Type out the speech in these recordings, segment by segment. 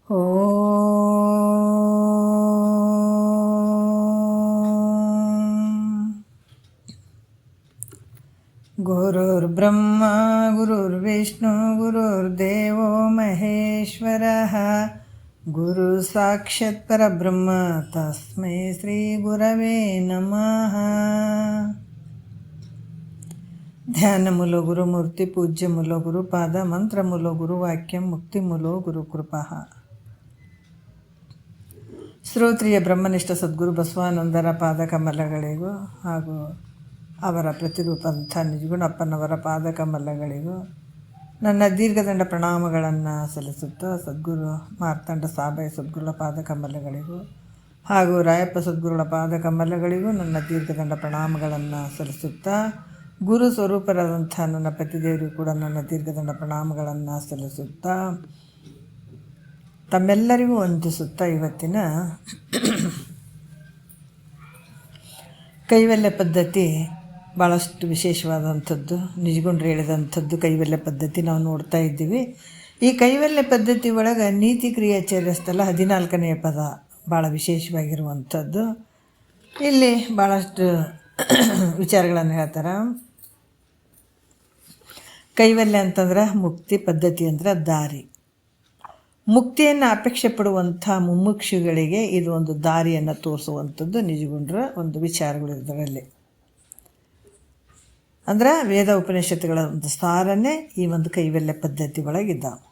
ಗುರುರ್ಬ್ರಹ್ಮ ಗುರುರ್ವಿಷ್ಣು ಗುರುರ್ದೇವೋ ಮಹೇಶ್ವರಃ ಗುರು ಸಾಕ್ಷಾತ್ ಪರಬ್ರಹ್ಮ ತಸ್ಮೈ ಶ್ರೀ ಗುರವೇ ನಮಃ. ಧ್ಯಾನ ಮೂಲ ಗುರುಮೂರ್ತಿ ಪೂಜ್ಯ ಮೂಲ ಗುರುಪಾದ ಮಂತ್ರ ಮೂಲ ಗುರುವಾಕ್ಯ ಮುಕ್ತಿ ಮೂಲ ಗುರುಕೃಪಃ. ಶ್ರೋತ್ರಿಯ ಬ್ರಹ್ಮನಿಷ್ಠ ಸದ್ಗುರು ಬಸವಾನಂದರ ಪಾದಕಮಲಗಳಿಗೂ ಹಾಗೂ ಅವರ ಪ್ರತಿರೂಪಂಥ ನಿಜಗುಣಪ್ಪನವರ ಪಾದಕಮಲಗಳಿಗೂ ನನ್ನ ದೀರ್ಘದಂಡ ಪ್ರಣಾಮಗಳನ್ನು ಸಲ್ಲಿಸುತ್ತಾ, ಸದ್ಗುರು ಮಾರ್ತಾಂಡ ಸಾಬಾಯಿ ಸದ್ಗುರುಗಳ ಪಾದಕಮಲಗಳಿಗೂ ಹಾಗೂ ರಾಯಪ್ಪ ಸದ್ಗುರುಗಳ ಪಾದಕಮಲಗಳಿಗೂ ನನ್ನ ದೀರ್ಘದಂಡ ಪ್ರಣಾಮಗಳನ್ನು ಸಲ್ಲಿಸುತ್ತಾ, ಗುರು ಸ್ವರೂಪರಾದಂಥ ನನ್ನ ಪತಿದೇವರಿಗೂ ಕೂಡ ನನ್ನ ದೀರ್ಘದಂಡ ಪ್ರಣಾಮಗಳನ್ನು ಸಲ್ಲಿಸುತ್ತಾ, ತಮ್ಮೆಲ್ಲರಿಗೂ ವಂದಿಸುತ್ತಾ ಇವತ್ತಿನ ಕೈವಲ್ಯ ಪದ್ಧತಿ ಭಾಳಷ್ಟು ವಿಶೇಷವಾದಂಥದ್ದು, ನಿಜಗುಂಡ್ರು ಹೇಳಿದಂಥದ್ದು ಕೈವಲ್ಯ ಪದ್ಧತಿ ನಾವು ನೋಡ್ತಾ ಇದ್ದೀವಿ. ಈ ಕೈವಲ್ಯ ಪದ್ಧತಿ ಒಳಗೆ ನೀತಿ ಕ್ರಿಯಾಚರ್ಯಸ್ಥಲ 14ನೇ ಪದ ಭಾಳ ವಿಶೇಷವಾಗಿರುವಂಥದ್ದು. ಇಲ್ಲಿ ಭಾಳಷ್ಟು ವಿಚಾರಗಳನ್ನು ಹೇಳ್ತಾರೆ. ಕೈವಲ್ಯ ಅಂತಂದ್ರೆ ಮುಕ್ತಿ, ಪದ್ಧತಿ ಅಂದ್ರೆ ದಾರಿ. ಮುಕ್ತಿಯನ್ನು ಅಪೇಕ್ಷೆ ಪಡುವಂಥ ಮುಮುಕ್ಷುಗಳಿಗೆ ಇದು ಒಂದು ದಾರಿಯನ್ನು ತೋರಿಸುವಂಥದ್ದು ನಿಜಗುಂಡ್ರ ಒಂದು ವಿಚಾರಗಳು ಇದರಲ್ಲಿ. ಅಂದ್ರೆ ವೇದ ಉಪನಿಷತ್ತುಗಳ ಒಂದು ಸಾರನೇ ಈ ಒಂದು ಕೈವಲ್ಯ ಪದ್ಧತಿ ಒಳಗಿದ್ದಾವೆ.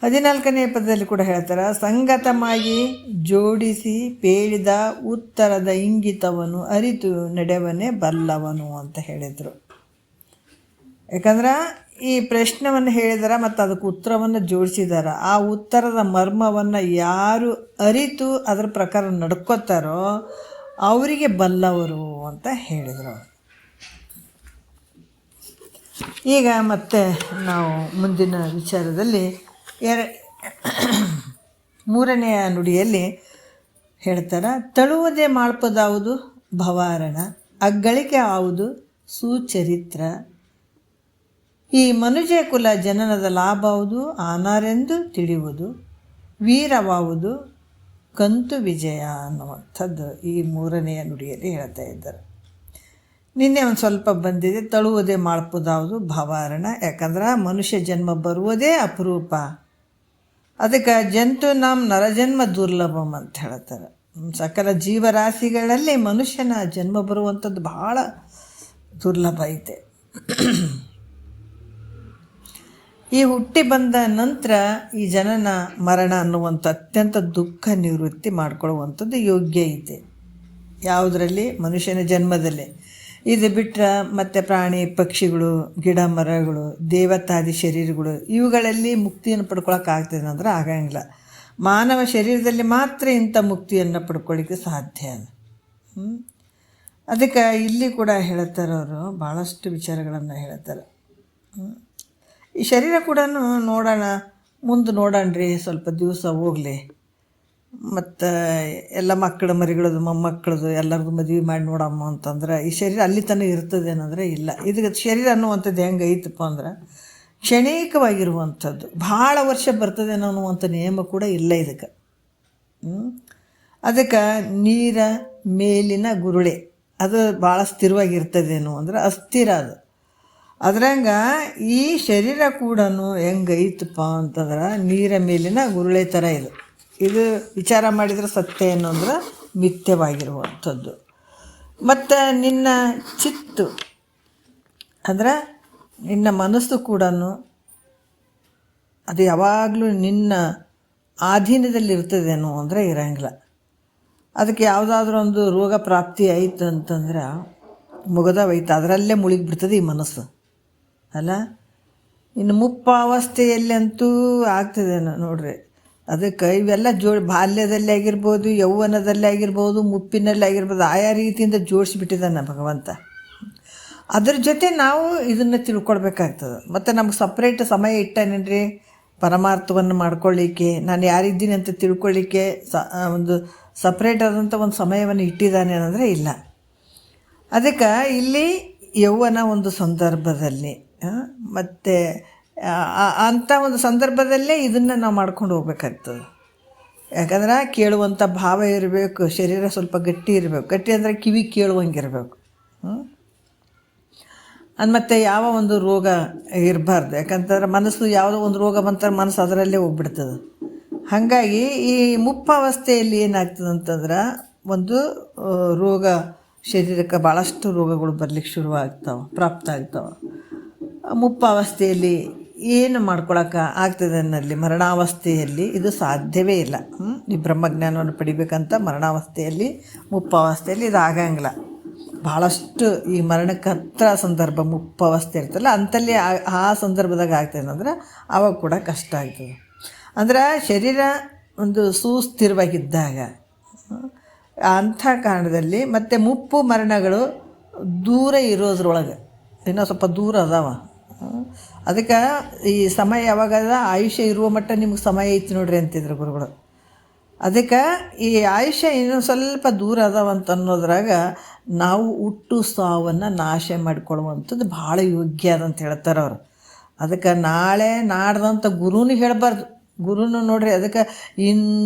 14ನೇ ಪದದಲ್ಲಿ ಕೂಡ ಹೇಳ್ತಾರೆ, ಸಂಗತವಾಗಿ ಜೋಡಿಸಿ ಪೇಳಿದ ಉತ್ತರದ ಇಂಗಿತವನು ಅರಿತು ನಡೆವನೇ ಬಲ್ಲವನು ಅಂತ ಹೇಳಿದರು. ಯಾಕಂದ್ರೆ ಈ ಪ್ರಶ್ನವನ್ನು ಹೇಳಿದಾರ ಮತ್ತು ಅದಕ್ಕೆ ಉತ್ತರವನ್ನು ಜೋಡಿಸಿದಾರ. ಆ ಉತ್ತರದ ಮರ್ಮವನ್ನು ಯಾರು ಅರಿತು ಅದರ ಪ್ರಕಾರ ನಡ್ಕೋತಾರೋ ಅವರಿಗೆ ಬಲ್ಲವರು ಅಂತ ಹೇಳಿದರು. ಈಗ ಮತ್ತೆ ನಾವು ಮುಂದಿನ ವಿಚಾರದಲ್ಲಿ 3ನೆಯ ನುಡಿಯಲ್ಲಿ ಹೇಳ್ತಾರೆ, ತಳುವುದೇ ಮಾಳ್ಪದಾವುದು ಭವಾರಣ, ಅಗ್ಗಳಿಕೆ ಆವುದು ಸುಚರಿತ್ರ, ಈ ಮನುಜ ಕುಲ ಜನನದ ಲಾಭವುದು ಆನಾರೆಂದು ತಿಳಿಯುವುದು, ವೀರವಾವುದು ಕಂತು ವಿಜಯ ಅನ್ನುವಂಥದ್ದು ಈ 3ನೆಯ ನುಡಿಯಲ್ಲಿ ಹೇಳ್ತಾ ಇದ್ದಾರೆ. ನಿನ್ನೆ ಒಂದು ಸ್ವಲ್ಪ ಬಂದಿದೆ, ತಳುವುದೇ ಮಾಳ್ಪುದಾವುದು ಭವಾರಣ. ಯಾಕಂದ್ರೆ ಮನುಷ್ಯ ಜನ್ಮ ಬರುವುದೇ ಅಪರೂಪ, ಅದಕ್ಕೆ ಜಂತು ನಮ್ಮ ನರಜನ್ಮ ದುರ್ಲಭಮ್ ಅಂತ ಹೇಳ್ತಾರೆ. ಸಕಲ ಜೀವರಾಶಿಗಳಲ್ಲಿ ಮನುಷ್ಯನ ಜನ್ಮ ಬರುವಂಥದ್ದು ಬಹಳ ದುರ್ಲಭ ಐತೆ. ಈ ಹುಟ್ಟಿ ಬಂದ ನಂತರ ಈ ಜನನ ಮರಣ ಅನ್ನುವಂಥ ಅತ್ಯಂತ ದುಃಖ ನಿವೃತ್ತಿ ಮಾಡ್ಕೊಳ್ಳುವಂಥದ್ದು ಯೋಗ್ಯ ಐತೆ. ಯಾವುದರಲ್ಲಿ? ಮನುಷ್ಯನ ಜನ್ಮದಲ್ಲಿ. ಇದು ಬಿಟ್ಟರೆ ಮತ್ತು ಪ್ರಾಣಿ ಪಕ್ಷಿಗಳು, ಗಿಡ ಮರಗಳು, ದೇವತಾದಿ ಶರೀರಗಳು ಇವುಗಳಲ್ಲಿ ಮುಕ್ತಿಯನ್ನು ಪಡ್ಕೊಳಕ್ಕಾಗ್ತದೆ ಅಂದ್ರೆ ಆಗಂಗಿಲ್ಲ. ಮಾನವ ಶರೀರದಲ್ಲಿ ಮಾತ್ರ ಇಂಥ ಮುಕ್ತಿಯನ್ನು ಪಡ್ಕೊಳ್ಳಿಕ್ಕೆ ಸಾಧ್ಯ. ಅದಕ್ಕೆ ಇಲ್ಲಿ ಕೂಡ ಹೇಳ್ತಾರೆ, ಅವರು ಭಾಳಷ್ಟು ವಿಚಾರಗಳನ್ನು ಹೇಳ್ತಾರೆ. ಈ ಶರೀರ ಕೂಡ ನೋಡೋಣ, ಮುಂದೆ ನೋಡೋಣ್ರಿ, ಸ್ವಲ್ಪ ದಿವಸ ಹೋಗಲಿ, ಮತ್ತು ಎಲ್ಲ ಮಕ್ಕಳು ಮರಿಗಳದು ಮೊಮ್ಮಕ್ಕಳದು ಎಲ್ಲರದು ಮದುವೆ ಮಾಡಿ ನೋಡಮ್ಮ ಅಂತಂದ್ರೆ ಈ ಶರೀರ ಅಲ್ಲಿ ತನಕ ಇರ್ತದೆ ಏನಂದರೆ ಇಲ್ಲ. ಇದಕ್ಕೆ ಶರೀರ ಅನ್ನುವಂಥದ್ದು ಹೆಂಗೆ ಐತಪ್ಪ ಅಂದ್ರೆ ಕ್ಷಣಿಕವಾಗಿರುವಂಥದ್ದು, ಭಾಳ ವರ್ಷ ಬರ್ತದೆ ಅನ್ನುವಂಥ ನಿಯಮ ಕೂಡ ಇಲ್ಲ ಇದಕ್ಕೆ. ಅದಕ್ಕೆ ನೀರ ಮೇಲಿನ ಗುರುಳೆ ಅದು ಭಾಳ ಸ್ಥಿರವಾಗಿರ್ತದೇನು ಅಂದ್ರೆ ಅಸ್ಥಿರ ಅದು. ಅದ್ರಂಗೆ ಈ ಶರೀರ ಕೂಡ ಹೆಂಗೈತಪ್ಪ ಅಂತಂದ್ರೆ ನೀರ ಮೇಲಿನ ಗುರುಳೆ ಥರ ಇದು ವಿಚಾರ ಮಾಡಿದರೆ ಸತ್ಯ ಏನು ಅಂದ್ರೆ ಮಿಥ್ಯವಾಗಿರುವಂಥದ್ದು. ಮತ್ತು ನಿನ್ನ ಚಿತ್ತು ಅಂದ್ರೆ ನಿನ್ನ ಮನಸ್ಸು ಕೂಡ ಅದು ಯಾವಾಗಲೂ ನಿನ್ನ ಅಧೀನದಲ್ಲಿರ್ತದೇನೋ ಅಂದರೆ ಇರೋಂಗಿಲ್ಲ. ಅದಕ್ಕೆ ಯಾವುದಾದ್ರೂ ಒಂದು ರೋಗ ಪ್ರಾಪ್ತಿ ಆಯಿತು ಅಂತಂದ್ರೆ ಮುಗಿದೋಯ್ತು, ಅದರಲ್ಲೇ ಮುಳುಗಿಬಿಡ್ತದೆ ಈ ಮನಸ್ಸು ಅಲ್ಲ. ಇನ್ನು ಮುಪ್ಪಾವಸ್ಥೆಯಲ್ಲಿ ಅಂತೂ ಆಗ್ತದೆ ನೋಡ್ರಿ. ಅದಕ್ಕೆ ಇವೆಲ್ಲ ಬಾಲ್ಯದಲ್ಲಿ ಆಗಿರ್ಬೋದು, ಯೌವನದಲ್ಲಿ ಆಗಿರ್ಬೋದು, ಮುಪ್ಪಿನಲ್ಲಿ ಆಗಿರ್ಬೋದು, ಆಯಾ ರೀತಿಯಿಂದ ಜೋಡಿಸಿಬಿಟ್ಟಿದ್ದಾನೆ ಭಗವಂತ. ಅದ್ರ ಜೊತೆ ನಾವು ಇದನ್ನು ತಿಳ್ಕೊಳ್ಬೇಕಾಗ್ತದೆ. ಮತ್ತು ನಮ್ಗೆ ಸಪ್ರೇಟ್ ಸಮಯ ಇಟ್ಟನೇನ್ರಿ ಪರಮಾರ್ಥವನ್ನು ಮಾಡ್ಕೊಳ್ಳಿಕ್ಕೆ, ನಾನು ಯಾರಿದ್ದೀನಿ ಅಂತ ತಿಳ್ಕೊಳ್ಳಿಕ್ಕೆ ಒಂದು ಸಪ್ರೇಟ್ ಆದಂಥ ಒಂದು ಸಮಯವನ್ನು ಇಟ್ಟಿದ್ದಾನೆ ಅನ್ನೋದ್ರೆ ಇಲ್ಲ. ಅದಕ್ಕೆ ಇಲ್ಲಿ ಯೌವನ ಒಂದು ಸಂದರ್ಭದಲ್ಲಿ ಮತ್ತು ಅಂಥ ಒಂದು ಸಂದರ್ಭದಲ್ಲೇ ಇದನ್ನು ನಾವು ಮಾಡ್ಕೊಂಡು ಹೋಗ್ಬೇಕಾಗ್ತದೆ. ಯಾಕಂದ್ರೆ ಕೇಳುವಂಥ ಭಾವ ಇರಬೇಕು, ಶರೀರ ಸ್ವಲ್ಪ ಗಟ್ಟಿ ಇರಬೇಕು. ಗಟ್ಟಿ ಅಂದರೆ ಕಿವಿ ಕೇಳುವಂಗಿರಬೇಕು. ಅದು ಮತ್ತು ಯಾವ ಒಂದು ರೋಗ ಇರಬಾರ್ದು. ಯಾಕಂತಂದ್ರೆ ಮನಸ್ಸು ಯಾವುದೋ ಒಂದು ರೋಗ ಬಂತಾರೆ ಮನಸ್ಸು ಅದರಲ್ಲೇ ಹೋಗ್ಬಿಡ್ತದೆ. ಹಾಗಾಗಿ ಈ ಮುಪ್ಪಾವಸ್ಥೆಯಲ್ಲಿ ಏನಾಗ್ತದೆ ಅಂತಂದ್ರೆ ಒಂದು ರೋಗ ಶರೀರಕ್ಕೆ ಭಾಳಷ್ಟು ರೋಗಗಳು ಬರಲಿಕ್ಕೆ ಶುರುವಾಗ್ತಾವೆ, ಪ್ರಾಪ್ತ ಆಗ್ತಾವೆ. ಮುಪ್ಪಾವಸ್ಥೆಯಲ್ಲಿ ಏನು ಮಾಡ್ಕೊಳಕ್ಕೆ ಆಗ್ತದೆ ಅನ್ನಲ್ಲಿ ಮರಣಾವಸ್ಥೆಯಲ್ಲಿ ಇದು ಸಾಧ್ಯವೇ ಇಲ್ಲ. ಈ ಬ್ರಹ್ಮಜ್ಞಾನವನ್ನು ಪಡಿಬೇಕಂತ ಮರಣಾವಸ್ಥೆಯಲ್ಲಿ ಮುಪ್ಪಾವಸ್ಥೆಯಲ್ಲಿ ಇದು ಆಗಂಗಿಲ್ಲ. ಭಾಳಷ್ಟು ಈ ಮರಣಕ್ಕೆ ಹತ್ರ ಸಂದರ್ಭ ಮುಪ್ಪಾವಸ್ಥೆ ಇರ್ತಲ್ಲ ಅಂಥಲ್ಲಿ ಆ ಸಂದರ್ಭದಾಗ ಆಗ್ತದೆ ಅಂದ್ರೆ ಆವಾಗ ಕೂಡ ಕಷ್ಟ ಆಗ್ತದೆ. ಅಂದ್ರೆ ಶರೀರ ಒಂದು ಸುಸ್ಥಿರವಾಗಿದ್ದಾಗ ಅಂಥ ಕಾರಣದಲ್ಲಿ ಮತ್ತು ಮುಪ್ಪು ಮರಣಗಳು ದೂರ ಇರೋದ್ರೊಳಗೆ ಇನ್ನೂ ಸ್ವಲ್ಪ ದೂರ ಅದಾವ. ಅದಕ್ಕೆ ಈ ಸಮಯ ಯಾವಾಗದ ಆಯುಷ್ಯ ಇರುವ ಮಟ್ಟ ನಿಮ್ಗೆ ಸಮಯ ಐತಿ ನೋಡ್ರಿ ಅಂತಿದ್ರು ಗುರುಗಳು. ಅದಕ್ಕೆ ಈ ಆಯುಷ್ಯ ಇನ್ನೂ ಸ್ವಲ್ಪ ದೂರ ಅದಾವಂತ ಅನ್ನೋದ್ರಾಗ ನಾವು ಹುಟ್ಟು ಸಾವನ್ನು ನಾಶ ಮಾಡಿಕೊಳ್ಳುವಂಥದ್ದು ಭಾಳ ಯೋಗ್ಯ ಅದಂತ ಹೇಳ್ತಾರೆ ಅವರು. ಅದಕ್ಕೆ ನಾಳೆ ನಾಡ್ದಂತ ಗುರುನು ಹೇಳಬಾರ್ದು. ಗುರುನು ನೋಡ್ರಿ ಅದಕ್ಕೆ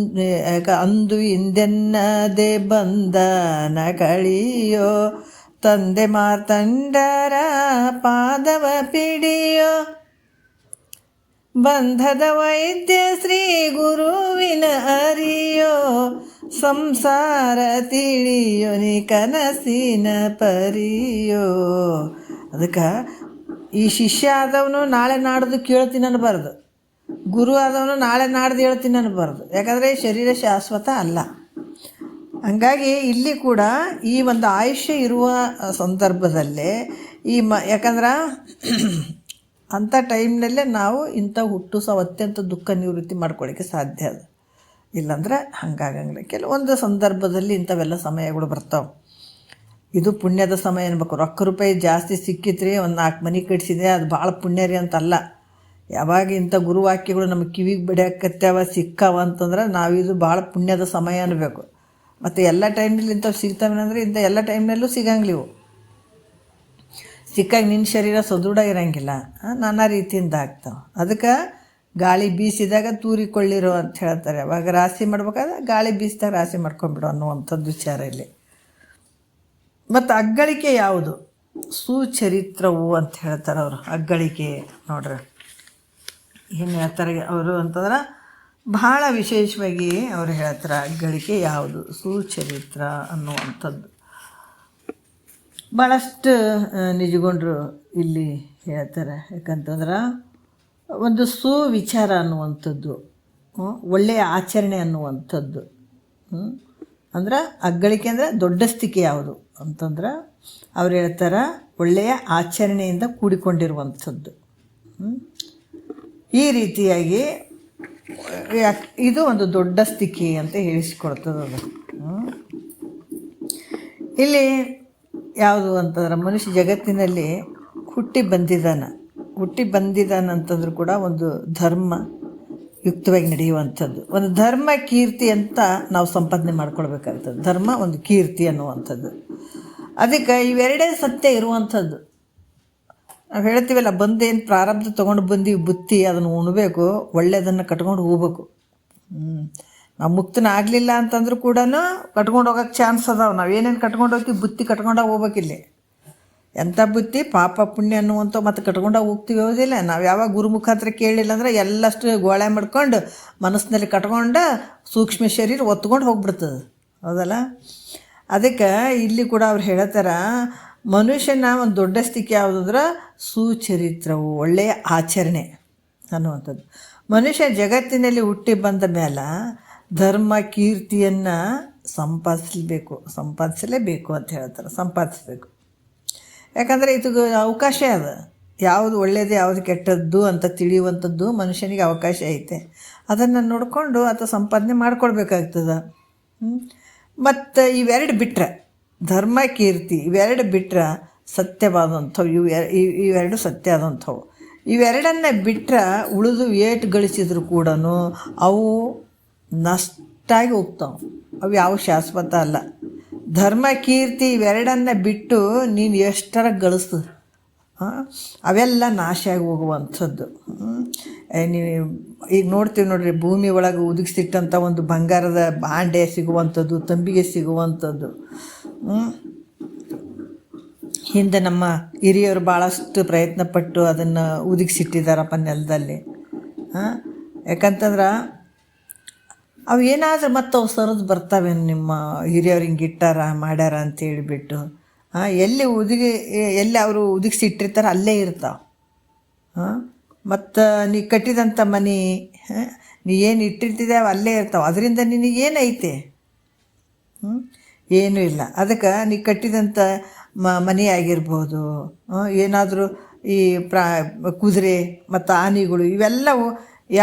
ಅಂದು ಹಿಂದೆನ್ನದೆ ಬಂದನ ಕಳಿಯೋ ತಂದೆ ಮಾರ್ತಂಡರ ಪಾದವ ಪಿಡಿಯೋ ಬಂಧದ ವೈದ್ಯ ಶ್ರೀ ಗುರುವಿನ ಅರಿಯೋ ಸಂಸಾರ ತಿಳಿಯೋ ನೀ ಕನಸಿನ ಪರಿಯೋ. ಅದಕ್ಕೆ ಈ ಶಿಷ್ಯ ಆದವನು ನಾಳೆ ನಾಡ್ದು ಕೇಳ್ತೀನಿ ಅನ್ನಬಾರ್ದು, ಗುರು ಆದವನು ನಾಳೆ ನಾಡ್ದು ಹೇಳ್ತೀನಿ ಅನ್ನಬಾರ್ದು. ಯಾಕಂದರೆ ಶರೀರ ಶಾಶ್ವತ ಅಲ್ಲ. ಹಂಗಾಗಿ ಇಲ್ಲಿ ಕೂಡ ಈ ಒಂದು ಆಯುಷ್ಯ ಇರುವ ಸಂದರ್ಭದಲ್ಲೇ ಯಾಕಂದ್ರೆ ಅಂಥ ಟೈಮ್ನಲ್ಲೇ ನಾವು ಇಂಥ ಹುಟ್ಟು ಸಹ ಅತ್ಯಂತ ದುಃಖ ನಿವೃತ್ತಿ ಮಾಡ್ಕೊಳ್ಳಿಕ್ಕೆ ಸಾಧ್ಯ ಅದು. ಇಲ್ಲಾಂದ್ರೆ ಹಂಗಾಗಂಗಿಲ್ಲ. ಕೆಲವೊಂದು ಸಂದರ್ಭದಲ್ಲಿ ಇಂಥವೆಲ್ಲ ಸಮಯಗಳು ಬರ್ತಾವೆ. ಇದು ಪುಣ್ಯದ ಸಮಯ ಅನ್ಬೇಕು. ರೊಕ್ಕ ರೂಪಾಯಿ ಜಾಸ್ತಿ ಸಿಕ್ಕಿತ್ರಿ, ಒಂದು 4 ಮನೆ ಕಟ್ಸಿದೆ, ಅದು ಭಾಳ ಪುಣ್ಯ ರೀ ಅಂತಲ್ಲ. ಯಾವಾಗ ಇಂಥ ಗುರುವಾಕ್ಯಗಳು ನಮ್ಮ ಕಿವಿಗೆ ಬಡಿಯಾಕತ್ಯಾವ ಸಿಕ್ಕಾವ ಅಂತಂದ್ರೆ ನಾವಿದು ಭಾಳ ಪುಣ್ಯದ ಸಮಯ ಅನ್ನಬೇಕು. ಮತ್ತು ಎಲ್ಲ ಟೈಮ್ನಲ್ಲಿ ಇಂಥವು ಸಿಗ್ತಾವೆ ಅಂದರೆ ಇಂಥ ಎಲ್ಲ ಟೈಮ್ನಲ್ಲೂ ಸಿಗಂಗಿಲ್ಲ. ಸಿಕ್ಕಾಗ ನಿನ್ನ ಶರೀರ ಸದೃಢ ಇರೋಂಗಿಲ್ಲ, ನಾನಾ ರೀತಿಯಿಂದ ಆಗ್ತಾವೆ. ಅದಕ್ಕೆ ಗಾಳಿ ಬೀಸಿದಾಗ ತೂರಿಕೊಳ್ಳಿರೋ ಅಂತ ಹೇಳ್ತಾರೆ. ಅವಾಗ ರಾಶಿ ಮಾಡ್ಬೇಕಾದ್ರೆ ಗಾಳಿ ಬೀಸಿದಾಗ ರಾಶಿ ಮಾಡ್ಕೊಂಬಿಡು ಅನ್ನುವಂಥದ್ದು ವಿಚಾರ ಇಲ್ಲಿ. ಮತ್ತು ಅಗ್ಗಳಿಕೆ ಯಾವುದು? ಸುಚರಿತ್ರವು ಅಂತ ಹೇಳ್ತಾರೆ ಅವರು. ಅಗ್ಗಳಿಕೆ ನೋಡ್ರಿ ಏನು ಹೇಳ್ತಾರೆ ಅವರು ಅಂತಂದ್ರೆ ಭಾಳ ವಿಶೇಷವಾಗಿ ಅವರು ಹೇಳ್ತಾರೆ ಅಗ್ಗಳಿಕೆ ಯಾವುದು, ಸುಚರಿತ್ರ ಅನ್ನುವಂಥದ್ದು. ಭಾಳಷ್ಟು ನಿಜಗೊಂಡ್ರು ಇಲ್ಲಿ ಹೇಳ್ತಾರೆ. ಯಾಕಂತಂದ್ರೆ ಒಂದು ಸುವಿಚಾರ ಅನ್ನುವಂಥದ್ದು, ಒಳ್ಳೆಯ ಆಚರಣೆ ಅನ್ನುವಂಥದ್ದು. ಅಂದ್ರೆ ಅಗ್ಗಳಿಕೆ ಅಂದರೆ ದೊಡ್ಡಸ್ತಿಕೆ ಯಾವುದು ಅಂತಂದ್ರೆ ಅವ್ರು ಹೇಳ್ತಾರೆ ಒಳ್ಳೆಯ ಆಚರಣೆಯಿಂದ ಕೂಡಿಕೊಂಡಿರುವಂಥದ್ದು. ಈ ರೀತಿಯಾಗಿ ಇದು ಒಂದು ದೊಡ್ಡ ಸ್ಥಿತಿ ಅಂತ ಹೇಳಿಸಿಕೊಡ್ತದೆ. ಇಲ್ಲಿ ಯಾವುದು ಅಂತಂದ್ರೆ ಮನುಷ್ಯ ಜಗತ್ತಿನಲ್ಲಿ ಹುಟ್ಟಿ ಬಂದಿದ್ದಾನಂತಂದ್ರೂ ಕೂಡ ಒಂದು ಧರ್ಮ ಯುಕ್ತವಾಗಿ ನಡೆಯುವಂಥದ್ದು, ಒಂದು ಧರ್ಮ ಕೀರ್ತಿ ಅಂತ ನಾವು ಸಂಪಾದನೆ ಮಾಡ್ಕೊಳ್ಬೇಕಾಗ್ತದೆ. ಧರ್ಮ ಒಂದು ಕೀರ್ತಿ ಅನ್ನುವಂಥದ್ದು. ಅದಕ್ಕೆ ಇವೆರಡೇ ಸತ್ಯ ಇರುವಂಥದ್ದು. ನಾವು ಹೇಳ್ತೀವಲ್ಲ, ಬಂದೇನು ಪ್ರಾರಬ್ಧ ತೊಗೊಂಡು ಬಂದೀವಿ ಬುತ್ತಿ, ಅದನ್ನು ಉಣ್ಬೇಕು, ಒಳ್ಳೆಯದನ್ನು ಕಟ್ಕೊಂಡು ಹೋಗ್ಬೇಕು. ನಾವು ಮುಕ್ತನ ಆಗಲಿಲ್ಲ ಅಂತಂದ್ರೂ ಕೂಡ ಕಟ್ಕೊಂಡು ಹೋಗೋಕ್ಕೆ ಚಾನ್ಸ್ ಅದಾವೆ. ನಾವು ಏನೇನು ಕಟ್ಕೊಂಡು ಹೋಗ್ತೀವಿ ಬುತ್ತಿ ಕಟ್ಕೊಂಡಾಗ ಹೋಗ್ಬೇಕಿಲ್ಲಿ. ಎಂಥ ಬುತ್ತಿ ಪಾಪ ಪುಣ್ಯ ಅನ್ನುವಂಥ ಮತ್ತು ಕಟ್ಕೊಂಡಾಗ ಹೋಗ್ತೀವಿ ಹೋದಿಲ್ಲ. ನಾವು ಯಾವಾಗ ಗುರು ಮುಖಾಂತರ ಕೇಳಿಲ್ಲ ಅಂದರೆ ಎಲ್ಲಷ್ಟು ಗೋಳೆ ಮಾಡ್ಕೊಂಡು ಮನಸ್ಸಿನಲ್ಲಿ ಕಟ್ಕೊಂಡು ಸೂಕ್ಷ್ಮ ಶರೀರ ಒತ್ಕೊಂಡು ಹೋಗ್ಬಿಡ್ತದೆ, ಹೌದಲ್ಲ. ಅದಕ್ಕೆ ಇಲ್ಲಿ ಕೂಡ ಅವ್ರು ಹೇಳ್ತಾರ ಮನುಷ್ಯನ ಒಂದು ದೊಡ್ಡ ಸ್ಥಿತಿ ಯಾವುದಂದ್ರೆ ಸುಚರಿತ್ರವು, ಒಳ್ಳೆಯ ಆಚರಣೆ ಅನ್ನುವಂಥದ್ದು. ಮನುಷ್ಯ ಜಗತ್ತಿನಲ್ಲಿ ಹುಟ್ಟಿ ಬಂದ ಮೇಲೆ ಧರ್ಮ ಕೀರ್ತಿಯನ್ನು ಸಂಪಾದಿಸಲೇಬೇಕು ಅಂತ ಹೇಳ್ತಾರೆ. ಸಂಪಾದಿಸಬೇಕು. ಯಾಕಂದರೆ ಇದು ಅವಕಾಶ ಅದ, ಯಾವುದು ಒಳ್ಳೆಯದು ಯಾವುದು ಕೆಟ್ಟದ್ದು ಅಂತ ತಿಳಿಯುವಂಥದ್ದು ಮನುಷ್ಯನಿಗೆ ಅವಕಾಶ ಐತೆ. ಅದನ್ನು ನೋಡಿಕೊಂಡು ಆತ ಸಂಪಾದನೆ ಮಾಡ್ಕೊಳ್ಬೇಕಾಗ್ತದೆ. ಮತ್ತು ಇವೆರಡು ಬಿಟ್ಟರೆ, ಧರ್ಮ ಕೀರ್ತಿ ಇವೆರಡು ಬಿಟ್ಟರೆ ಸತ್ಯವಾದಂಥವು, ಇವೆರಡು ಸತ್ಯ ಆದಂಥವು. ಇವೆರಡನ್ನು ಬಿಟ್ಟರೆ ಉಳಿದು ಏಟು ಗಳಿಸಿದ್ರು ಕೂಡ ಅವು ನಷ್ಟಾಗಿ ಹೋಗ್ತಾವೆ. ಅವು ಯಾವ ಶಾಶ್ವತ ಅಲ್ಲ. ಧರ್ಮ ಕೀರ್ತಿ ಇವೆರಡನ್ನು ಬಿಟ್ಟು ನೀನು ಎಷ್ಟರ ಗಳಿಸು, ಅವೆಲ್ಲ ನಾಶ ಆಗಿ ಹೋಗುವಂಥದ್ದು. ನೀವು ಈಗ ನೋಡ್ತೀವಿ ನೋಡ್ರಿ, ಭೂಮಿ ಒಳಗೆ ಉದುಗಿಸಿಟ್ಟಂಥ ಒಂದು ಬಂಗಾರದ ಭಾಂಡೆ ಸಿಗುವಂಥದ್ದು, ತಂಬಿಗೆ ಸಿಗುವಂಥದ್ದು. ಹಿಂದೆ ನಮ್ಮ ಹಿರಿಯರು ಭಾಳಷ್ಟು ಪ್ರಯತ್ನಪಟ್ಟು ಅದನ್ನು ಉದುಗಿಸಿಟ್ಟಿದ್ದಾರಪ್ಪ ನೆಲದಲ್ಲಿ. ಯಾಕಂತಂದ್ರೆ ಅವು ಏನಾದರೂ ಮತ್ತು ಅವು ಸರಿದು ಬರ್ತವೆ, ನಿಮ್ಮ ಹಿರಿಯವ್ರು ಹಿಂಗೆ ಇಟ್ಟಾರ ಮಾಡ್ಯಾರ ಅಂತೇಳಿಬಿಟ್ಟು ಎಲ್ಲಿ ಅವರು ಉದುಗಿಸಿಟ್ಟಿರ್ತಾರೆ ಅಲ್ಲೇ ಇರ್ತಾವೆ. ಮತ್ತು ನೀ ಕಟ್ಟಿದಂಥ ಮನೆ, ನೀ ಏನು ಇಟ್ಟಿರ್ತಿದ್ದೆ ಅವು ಅಲ್ಲೇ ಇರ್ತಾವೆ. ಅದರಿಂದ ನಿನಗೇನೈತೆ? ಏನೂ ಇಲ್ಲ. ಅದಕ್ಕೆ ನೀ ಕಟ್ಟಿದಂಥ ಮನೆ ಆಗಿರ್ಬೋದು, ಏನಾದರೂ ಈ ಕುದುರೆ ಮತ್ತು ಆನೆಗಳು ಇವೆಲ್ಲವು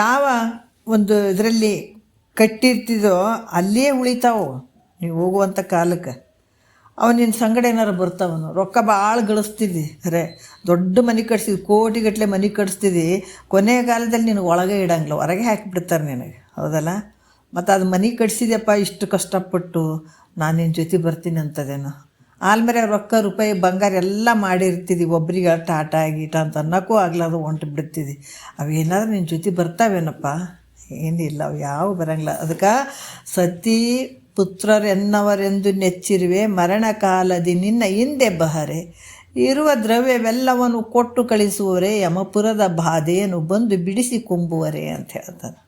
ಯಾವ ಒಂದು ಇದರಲ್ಲಿ ಕಟ್ಟಿರ್ತಿದೋ ಅಲ್ಲೇ ಉಳಿತಾವೆ. ನೀವು ಹೋಗುವಂಥ ಕಾಲಕ್ಕೆ ಅವು ನಿನ್ನ ಸಂಗಡ ಏನಾರು ಬರ್ತಾವನು. ರೊಕ್ಕ ಭಾಳ ಗಳಿಸ್ತಿದ್ದಿ, ಅರೆ ದೊಡ್ಡ ಮನೆ ಕಟ್ಸಿದ್ವಿ, ಕೋಟಿಗಟ್ಟಲೆ ಮನೆ ಕಟ್ಸ್ತಿದ್ದಿ, ಕೊನೆಯ ಕಾಲದಲ್ಲಿ ನಿನಗೆ ಒಳಗೆ ಇಡಂಗಿಲ್ಲ, ಹೊರಗೆ ಹಾಕಿಬಿಡ್ತಾರೆ ನಿನಗೆ. ಹೌದಲ್ಲ? ಮತ್ತು ಅದು ಮನೆ ಕಟ್ಸಿದ್ಯಪ್ಪ ಇಷ್ಟು ಕಷ್ಟಪಟ್ಟು, ನಾನು ನಿನ್ನ ಜೊತೆ ಬರ್ತೀನಿ ಅಂತದೇನೋ. ಆಲ್ಮೇಲೆ ರೊಕ್ಕ ರೂಪಾಯಿ ಬಂಗಾರ ಎಲ್ಲ ಮಾಡಿರ್ತಿದ್ವಿ, ಒಬ್ರಿಗೆ ಟಾಟ ಗೀಟ ಅಂತ ಅನ್ನೋಕ್ಕೂ ಆಗ್ಲಾರ್ದು ಹೊಂಟು ಬಿಡ್ತಿದ್ವಿ. ಅವೇನಾದ್ರೂ ನಿನ್ನ ಜೊತೆ ಬರ್ತಾವೇನಪ್ಪ? ಏನಿಲ್ಲ, ಅವು ಯಾವ ಬರಂಗಿಲ್ಲ. ಅದಕ್ಕೆ ಸತಿ ಪುತ್ರರೆನ್ನವರೆಂದು ನೆಚ್ಚಿರುವೆ, ಮರಣ ಕಾಲದಿ ನಿನ್ನ ಹಿಂದೆ ಬಹರೆ, ಇರುವ ದ್ರವ್ಯವೆಲ್ಲವನ್ನು ಕೊಟ್ಟು ಕಳಿಸುವರೆ, ಯಮಪುರದ ಬಾಧೆಯನ್ನು ಬಂದು ಬಿಡಿಸಿ ಕೊಂಬುವರೆ ಅಂತ ಹೇಳ್ತಾರೆ.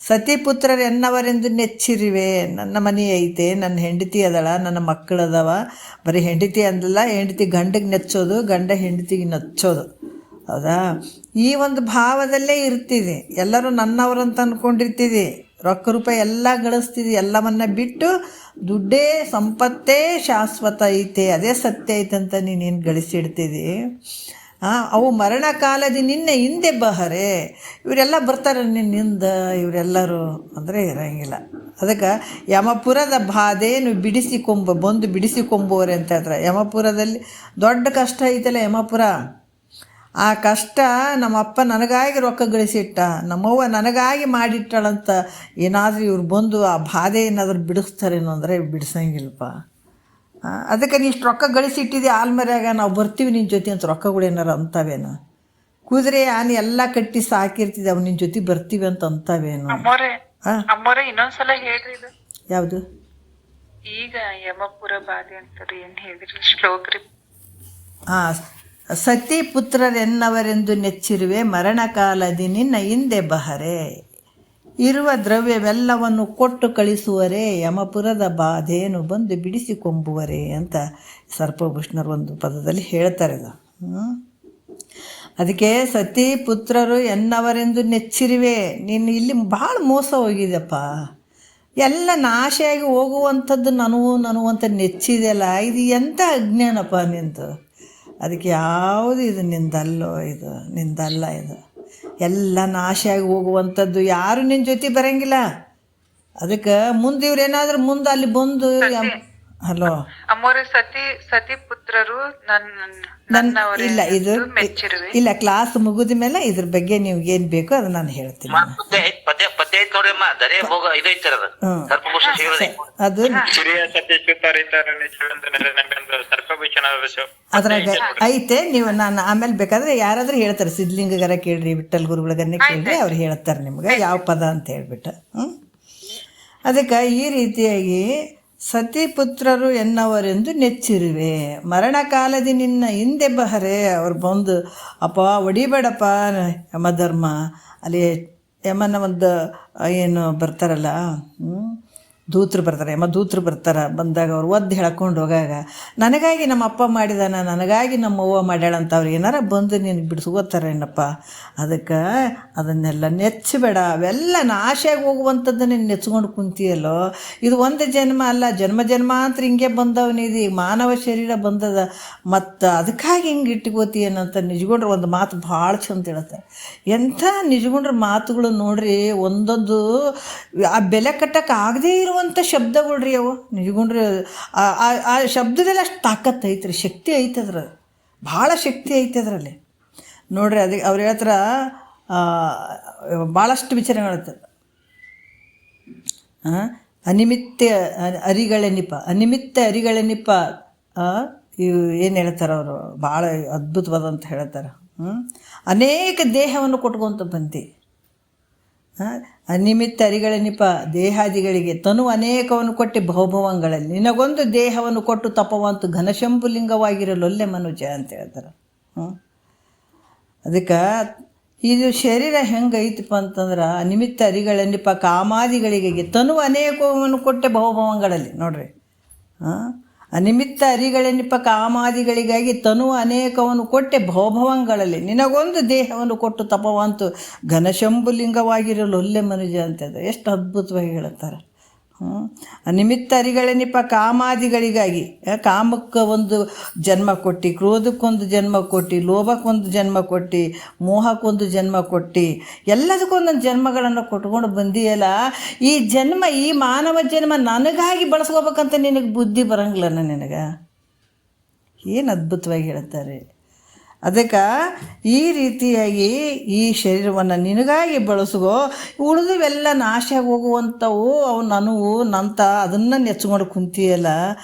ಸತಿಪುತ್ರರೆನ್ನವರೆಂದು ನೆಚ್ಚಿರುವೆ, ನನ್ನ ಮನೆ ಐತೆ, ನನ್ನ ಹೆಂಡತಿ ಅದಳ, ನನ್ನ ಮಕ್ಕಳದವ. ಬರೀ ಹೆಂಡತಿ ಅಂದಲ್ಲ, ಹೆಂಡತಿ ಗಂಡಿಗೆ ನೆಚ್ಚೋದು, ಗಂಡ ಹೆಂಡತಿಗೆ ನೆಚ್ಚೋದು. ಹೌದಾ? ಈ ಒಂದು ಭಾವದಲ್ಲೇ ಇರ್ತಿದೆ. ಎಲ್ಲರೂ ನನ್ನವರಂತ ಅಂದ್ಕೊಂಡಿರ್ತಿದ್ದಿ, ರೊಕ್ಕ ರೂಪಾಯಿ ಎಲ್ಲ ಗಳಿಸ್ತಿದ್ದಿ, ಎಲ್ಲವನ್ನ ಬಿಟ್ಟು ದುಡ್ಡೇ ಸಂಪತ್ತೇ ಶಾಶ್ವತ ಐತೆ, ಅದೇ ಸತ್ಯ ಐತೆ ಅಂತ ನೀನೇನು ಗಳಿಸಿಡ್ತಿದ್ದಿ. ಅವು ಮರಣ ಕಾಲದಿ ನಿನ್ನೆ ಹಿಂದೆ ಬಹರೆ, ಇವರೆಲ್ಲ ಬರ್ತಾರೆ ನಿನ್ನಿಂದ, ಇವರೆಲ್ಲರೂ ಅಂದರೆ ಇರೋಂಗಿಲ್ಲ. ಅದಕ್ಕೆ ಯಮಪುರದ ಬಾಧೆಯನ್ನು ಬಂದು ಬಿಡಿಸಿಕೊಂಬುವರೆ ಅಂತ ಹೇಳ್ತಾರೆ. ಯಮಪುರದಲ್ಲಿ ದೊಡ್ಡ ಕಷ್ಟ ಐತಲ್ಲ ಯಮಪುರ. ಆ ಕಷ್ಟ ನಮ್ಮಪ್ಪ ನನಗಾಗಿ ರೊಕ್ಕ ಗಳಿಸಿಟ್ಟ, ನಮ್ಮವ್ವ ನನಗಾಗಿ ಮಾಡಿಟ್ಟಾಳಂತ ಏನಾದರೂ ಇವ್ರು ಬಂದು ಆ ಬಾಧೆ ಏನಾದರೂ ಬಿಡಿಸ್ತಾರೇನೋ ಅಂದರೆ ಬಿಡಿಸಂಗಿಲ್ಲಪ್ಪ. ಅದಕ್ಕೆ ನೀ ಇಷ್ಟು ರೊಕ್ಕ ಗಳಿಸಿಟ್ಟಿದ್ದೆ ಆಲ್ಮರ್ಯಾಗ, ನಾವು ಬರ್ತೀವಿ ನಿನ್ನ ಜೊತೆ ಅಂತ ರೊಕ್ಕಗಳು ಏನಾರು ಅಂತಾವೇನು? ಕುದುರೆ ಆನೆ ಎಲ್ಲ ಕಟ್ಟಿ ಸಾಕಿರ್ತಿದ್ದೆ, ಅವು ನಿನ್ನ ಜೊತೆ ಬರ್ತೀವಿ ಅಂತ ಅಂತಾವೇನು? ಇನ್ನೊಂದ್ಸಲ ಹೇಳ್ರಿ ಇದು ಯಾವುದು? ಈಗ ಯಮಪುರ ಬಾಧೆ ಅಂತಾರೆ, ಏನು ಹೇಳಿದ್ರಿ ಶ್ಲೋಕ್ರಿ? ಸತಿ ಪುತ್ರರೆನ್ನವರೆಂದು ನೆಚ್ಚಿರುವೆ, ಮರಣ ಕಾಲದಿ ನಿನ್ನ ಹಿಂದೆ ಬಹರೆ, ಇರುವ ದ್ರವ್ಯವೆಲ್ಲವನ್ನು ಕೊಟ್ಟು ಕಳಿಸುವರೆ, ಯಮಪುರದ ಬಾಧೆಯನ್ನು ಬಂದು ಬಿಡಿಸಿಕೊಂಬುವರೆ ಅಂತ ಸರ್ಪಭೂಷಣರು ಒಂದು ಪದದಲ್ಲಿ ಹೇಳ್ತಾರೆ. ಇದು ಅದಕ್ಕೆ ಸತಿ ಪುತ್ರರು ಎನ್ನವರೆಂದು ನೆಚ್ಚಿರುವೆ, ನೀನು ಇಲ್ಲಿ ಭಾಳ ಮೋಸ ಹೋಗಿದೆಪ್ಪ, ಎಲ್ಲ ನಾಶಿಯಾಗಿ ಹೋಗುವಂಥದ್ದು ನಾನು ಅಂತ ನೆಚ್ಚಿದೆಯಲ್ಲ, ಇದು ಎಂಥ ಅಜ್ಞಾನಪ್ಪ ನಿಂದು. ಅದಕ್ಕೆ ಯಾವುದು ಇದು ನಿಂದಲ್ಲೋ, ಇದು ನಿಂದಲ್ಲ, ಇದು ಎಲ್ಲ ನಾಶಿಯಾಗಿ ಹೋಗುವಂಥದ್ದು. ಯಾರು ನಿನ್ನ ಜೊತೆ ಬರೋಂಗಿಲ್ಲ. ಅದಕ್ಕೆ ಮುಂದೆ ಇವ್ರೇನಾದ್ರೂ ಮುಂದೆ ಅಲ್ಲಿ ಬಂದು ಹಲೋ ಅಮ್ಮೋರೆ ಸತಿ ಪುತ್ರರು ಇಲ್ಲ, ಇದು ಇಲ್ಲ, ಕ್ಲಾಸ್ ಮುಗಿದ ಮೇಲೆ ಇದ್ರ ಬಗ್ಗೆ ನೀವು ಏನು ಬೇಕೋ ಅದು ನಾನು ಹೇಳ್ತೀನಿ. ಅದು ಅದ್ರಾಗ ಐತೆ. ನೀವು ನಾನು ಆಮೇಲೆ ಬೇಕಾದ್ರೆ ಯಾರಾದ್ರೂ ಹೇಳ್ತಾರೆ, ಸಿದ್ಧಲಿಂಗಗಾರ ಕೇಳ್ರಿ, ವಿಠ್ಠಲ್ ಗುರುಗಳಿಗನ್ನೇ ಕೇಳ್ರಿ, ಅವ್ರು ಹೇಳ್ತಾರೆ ನಿಮ್ಗೆ ಯಾವ ಪದ ಅಂತ ಹೇಳ್ಬಿಟ್ಟು. ಅದಕ್ಕೆ ಈ ರೀತಿಯಾಗಿ ಸತಿಪುತ್ರರು ಎನ್ನವರೆಂದು ನೆಚ್ಚಿರುವೆ, ಮರಣ ಕಾಲದಿ ನಿನ್ನ ಹಿಂದೆ ಬಹರೆ, ಅವ್ರು ಬಂದು ಅಪ್ಪ ಹೊಡಿಬೇಡಪ್ಪ ಯಮಧರ್ಮ, ಅಲ್ಲಿ ಯಮನ ಒಂದು ಏನು ಬರ್ತಾರಲ್ಲ ದೂತರು ಬರ್ತಾರೆ, ಯಮದೂತರು ಬರ್ತಾರೆ. ಬಂದಾಗ ಅವ್ರು ಒದ್ದು ಹೇಳ್ಕೊಂಡು ಹೋಗಾಗ ನನಗಾಗಿ ನಮ್ಮ ಅಪ್ಪ ಮಾಡಿದಾನ, ನನಗಾಗಿ ನಮ್ಮ ಅವ್ವ ಮಾಡ್ಯಾಳಂತ ಅವ್ರು ಏನಾರ ಬಂದು ನೀನು ಬಿಡಿಸ್ಕೋತಾರೇನಪ್ಪ. ಅದಕ್ಕೆ ಅದನ್ನೆಲ್ಲ ನೆಚ್ಚಬೇಡ, ಅವೆಲ್ಲ ನಾಶಾಗಿ ಹೋಗುವಂಥದ್ದನ್ನೇ ನೆಚ್ಕೊಂಡು ಕುಂತಿಯಲ್ಲೋ. ಇದು ಒಂದು ಜನ್ಮ ಅಲ್ಲ, ಜನ್ಮ ಜನ್ಮಾಂತರ ಹಿಂಗೆ ಬಂದವನಿದು, ಈಗ ಮಾನವ ಶರೀರ ಬಂದದ, ಮತ್ತು ಅದಕ್ಕಾಗಿ ಹಿಂಗೆ ಇಟ್ಕೋತೀಯನಂತ ನಿಜಗೊಂಡ್ರೆ ಒಂದು ಮಾತು ಭಾಳ ಚಂದ ಹೇಳುತ್ತೆ. ಎಂಥ ನಿಜಗೊಂಡ್ರ ಮಾತುಗಳು ನೋಡ್ರಿ, ಒಂದೊಂದು ಆ ಬೆಲೆ ಕಟ್ಟಕ್ಕೆ ಆಗದೇ ಇರುವಂಥ ಶಬ್ದಗಳ್ರಿ ಅವು. ನಿಜಗೊಂಡ್ರೆ ಆ ಶಬ್ದದಲ್ಲಿ ಅಷ್ಟು ತಾಕತ್ತು ಐತ್ರಿ, ಶಕ್ತಿ ಐತೆ ಅದ್ರ, ಭಾಳ ಶಕ್ತಿ ಐತೆ ಅದರಲ್ಲಿ ನೋಡ್ರಿ. ಅದಕ್ಕೆ ಅವ್ರು ಹೇಳ್ತಾರ ಭಾಳಷ್ಟು ವಿಚಾರಗಳತ್ತ. ಅನಿಮಿತ್ತ ಅರಿಗಳೆನಿಪ ಇವು ಏನು ಹೇಳ್ತಾರೆ ಅವರು, ಭಾಳ ಅದ್ಭುತವಾದಂತ ಹೇಳ್ತಾರೆ. ಅನೇಕ ದೇಹವನ್ನು ಕೊಟ್ಕೊಂತ ಬಂತಿ. ಅನಿಮಿತ್ತ ಅರಿಗಳೆನಿಪ ದೇಹಾದಿಗಳಿಗೆ ತನು ಅನೇಕವನ್ನು ಕೊಟ್ಟು ಬಹುಭವಂಗಳಲ್ಲಿ ನಿನಗೊಂದು ದೇಹವನ್ನು ಕೊಟ್ಟು ತಪವಂತು ಘನಶಂಭುಲಿಂಗವಾಗಿರಲೊಲ್ಲೆ ಮನುಜ ಅಂತ ಹೇಳ್ತಾರೆ. ಅದಕ್ಕೆ ಇದು ಶರೀರ ಹೆಂಗೈತಪ್ಪ ಅಂತಂದ್ರೆ ಅನಿಮಿತ್ತ ಅರಿಗಳೆನಿಪ ಕಾಮಾದಿಗಳಿಗೆ ತನು ಅನೇಕವನ್ನು ಕೊಟ್ಟೆ ಬಹುಭವಂಗಳಲ್ಲಿ. ನೋಡ್ರಿ, ಅನಿಮಿತ್ತ ಅರಿಗಳೆನಿಪ ಕಾಮಾದಿಗಳಿಗಾಗಿ ತನು ಅನೇಕವನ್ನು ಕೊಟ್ಟೆ ಭವಭವಂಗಳಲ್ಲಿ ನಿನಗೊಂದು ದೇಹವನ್ನು ಕೊಟ್ಟು ತಪವಂತು ಘನಶಂಭುಲಿಂಗವಾಗಿರಲು ಒಲ್ಲೆ ಮನುಜ ಅಂತಂದ್ರೆ ಎಷ್ಟು ಅದ್ಭುತವಾಗಿ ಹೇಳುತ್ತಾರೆ. ಅನಿಮಿತ್ತ ಅರಿಗಳೆನಿಪ ಕಾಮಾದಿಗಳಿಗಾಗಿ, ಕಾಮಕ್ಕೆ ಒಂದು ಜನ್ಮ ಕೊಟ್ಟು, ಕ್ರೋಧಕ್ಕೊಂದು ಜನ್ಮ ಕೊಟ್ಟು, ಲೋಭಕ್ಕೊಂದು ಜನ್ಮ ಕೊಟ್ಟು, ಮೋಹಕ್ಕೊಂದು ಜನ್ಮ ಕೊಟ್ಟು, ಎಲ್ಲದಕ್ಕೊಂದೊಂದು ಜನ್ಮಗಳನ್ನು ಕೊಟ್ಕೊಂಡು ಬಂದಿಯಲ್ಲ. ಈ ಜನ್ಮ, ಈ ಮಾನವ ಜನ್ಮ ನನಗಾಗಿ ಬಳಸ್ಕೋಬೇಕಂತ ನಿನಗೆ ಬುದ್ಧಿ ಬರಂಗಿಲ್ಲ. ನಿನಗೆ ಏನು ಅದ್ಭುತವಾಗಿ ಹೇಳ್ತಾರೆ. ಅದಕ್ಕೆ ಈ ರೀತಿಯಾಗಿ ಈ ಶರೀರವನ್ನು ನಿನಗಾಗಿ ಬಳಸ್ಕೋ, ಉಳಿದುವೆಲ್ಲ ನಾಶ ಹೋಗುವಂಥವು ಅವು ನನವು ನಂತ ಅದನ್ನು ನೆಚ್ಕೊಂಡು ಕುಂತಿಯಲ್ಲ,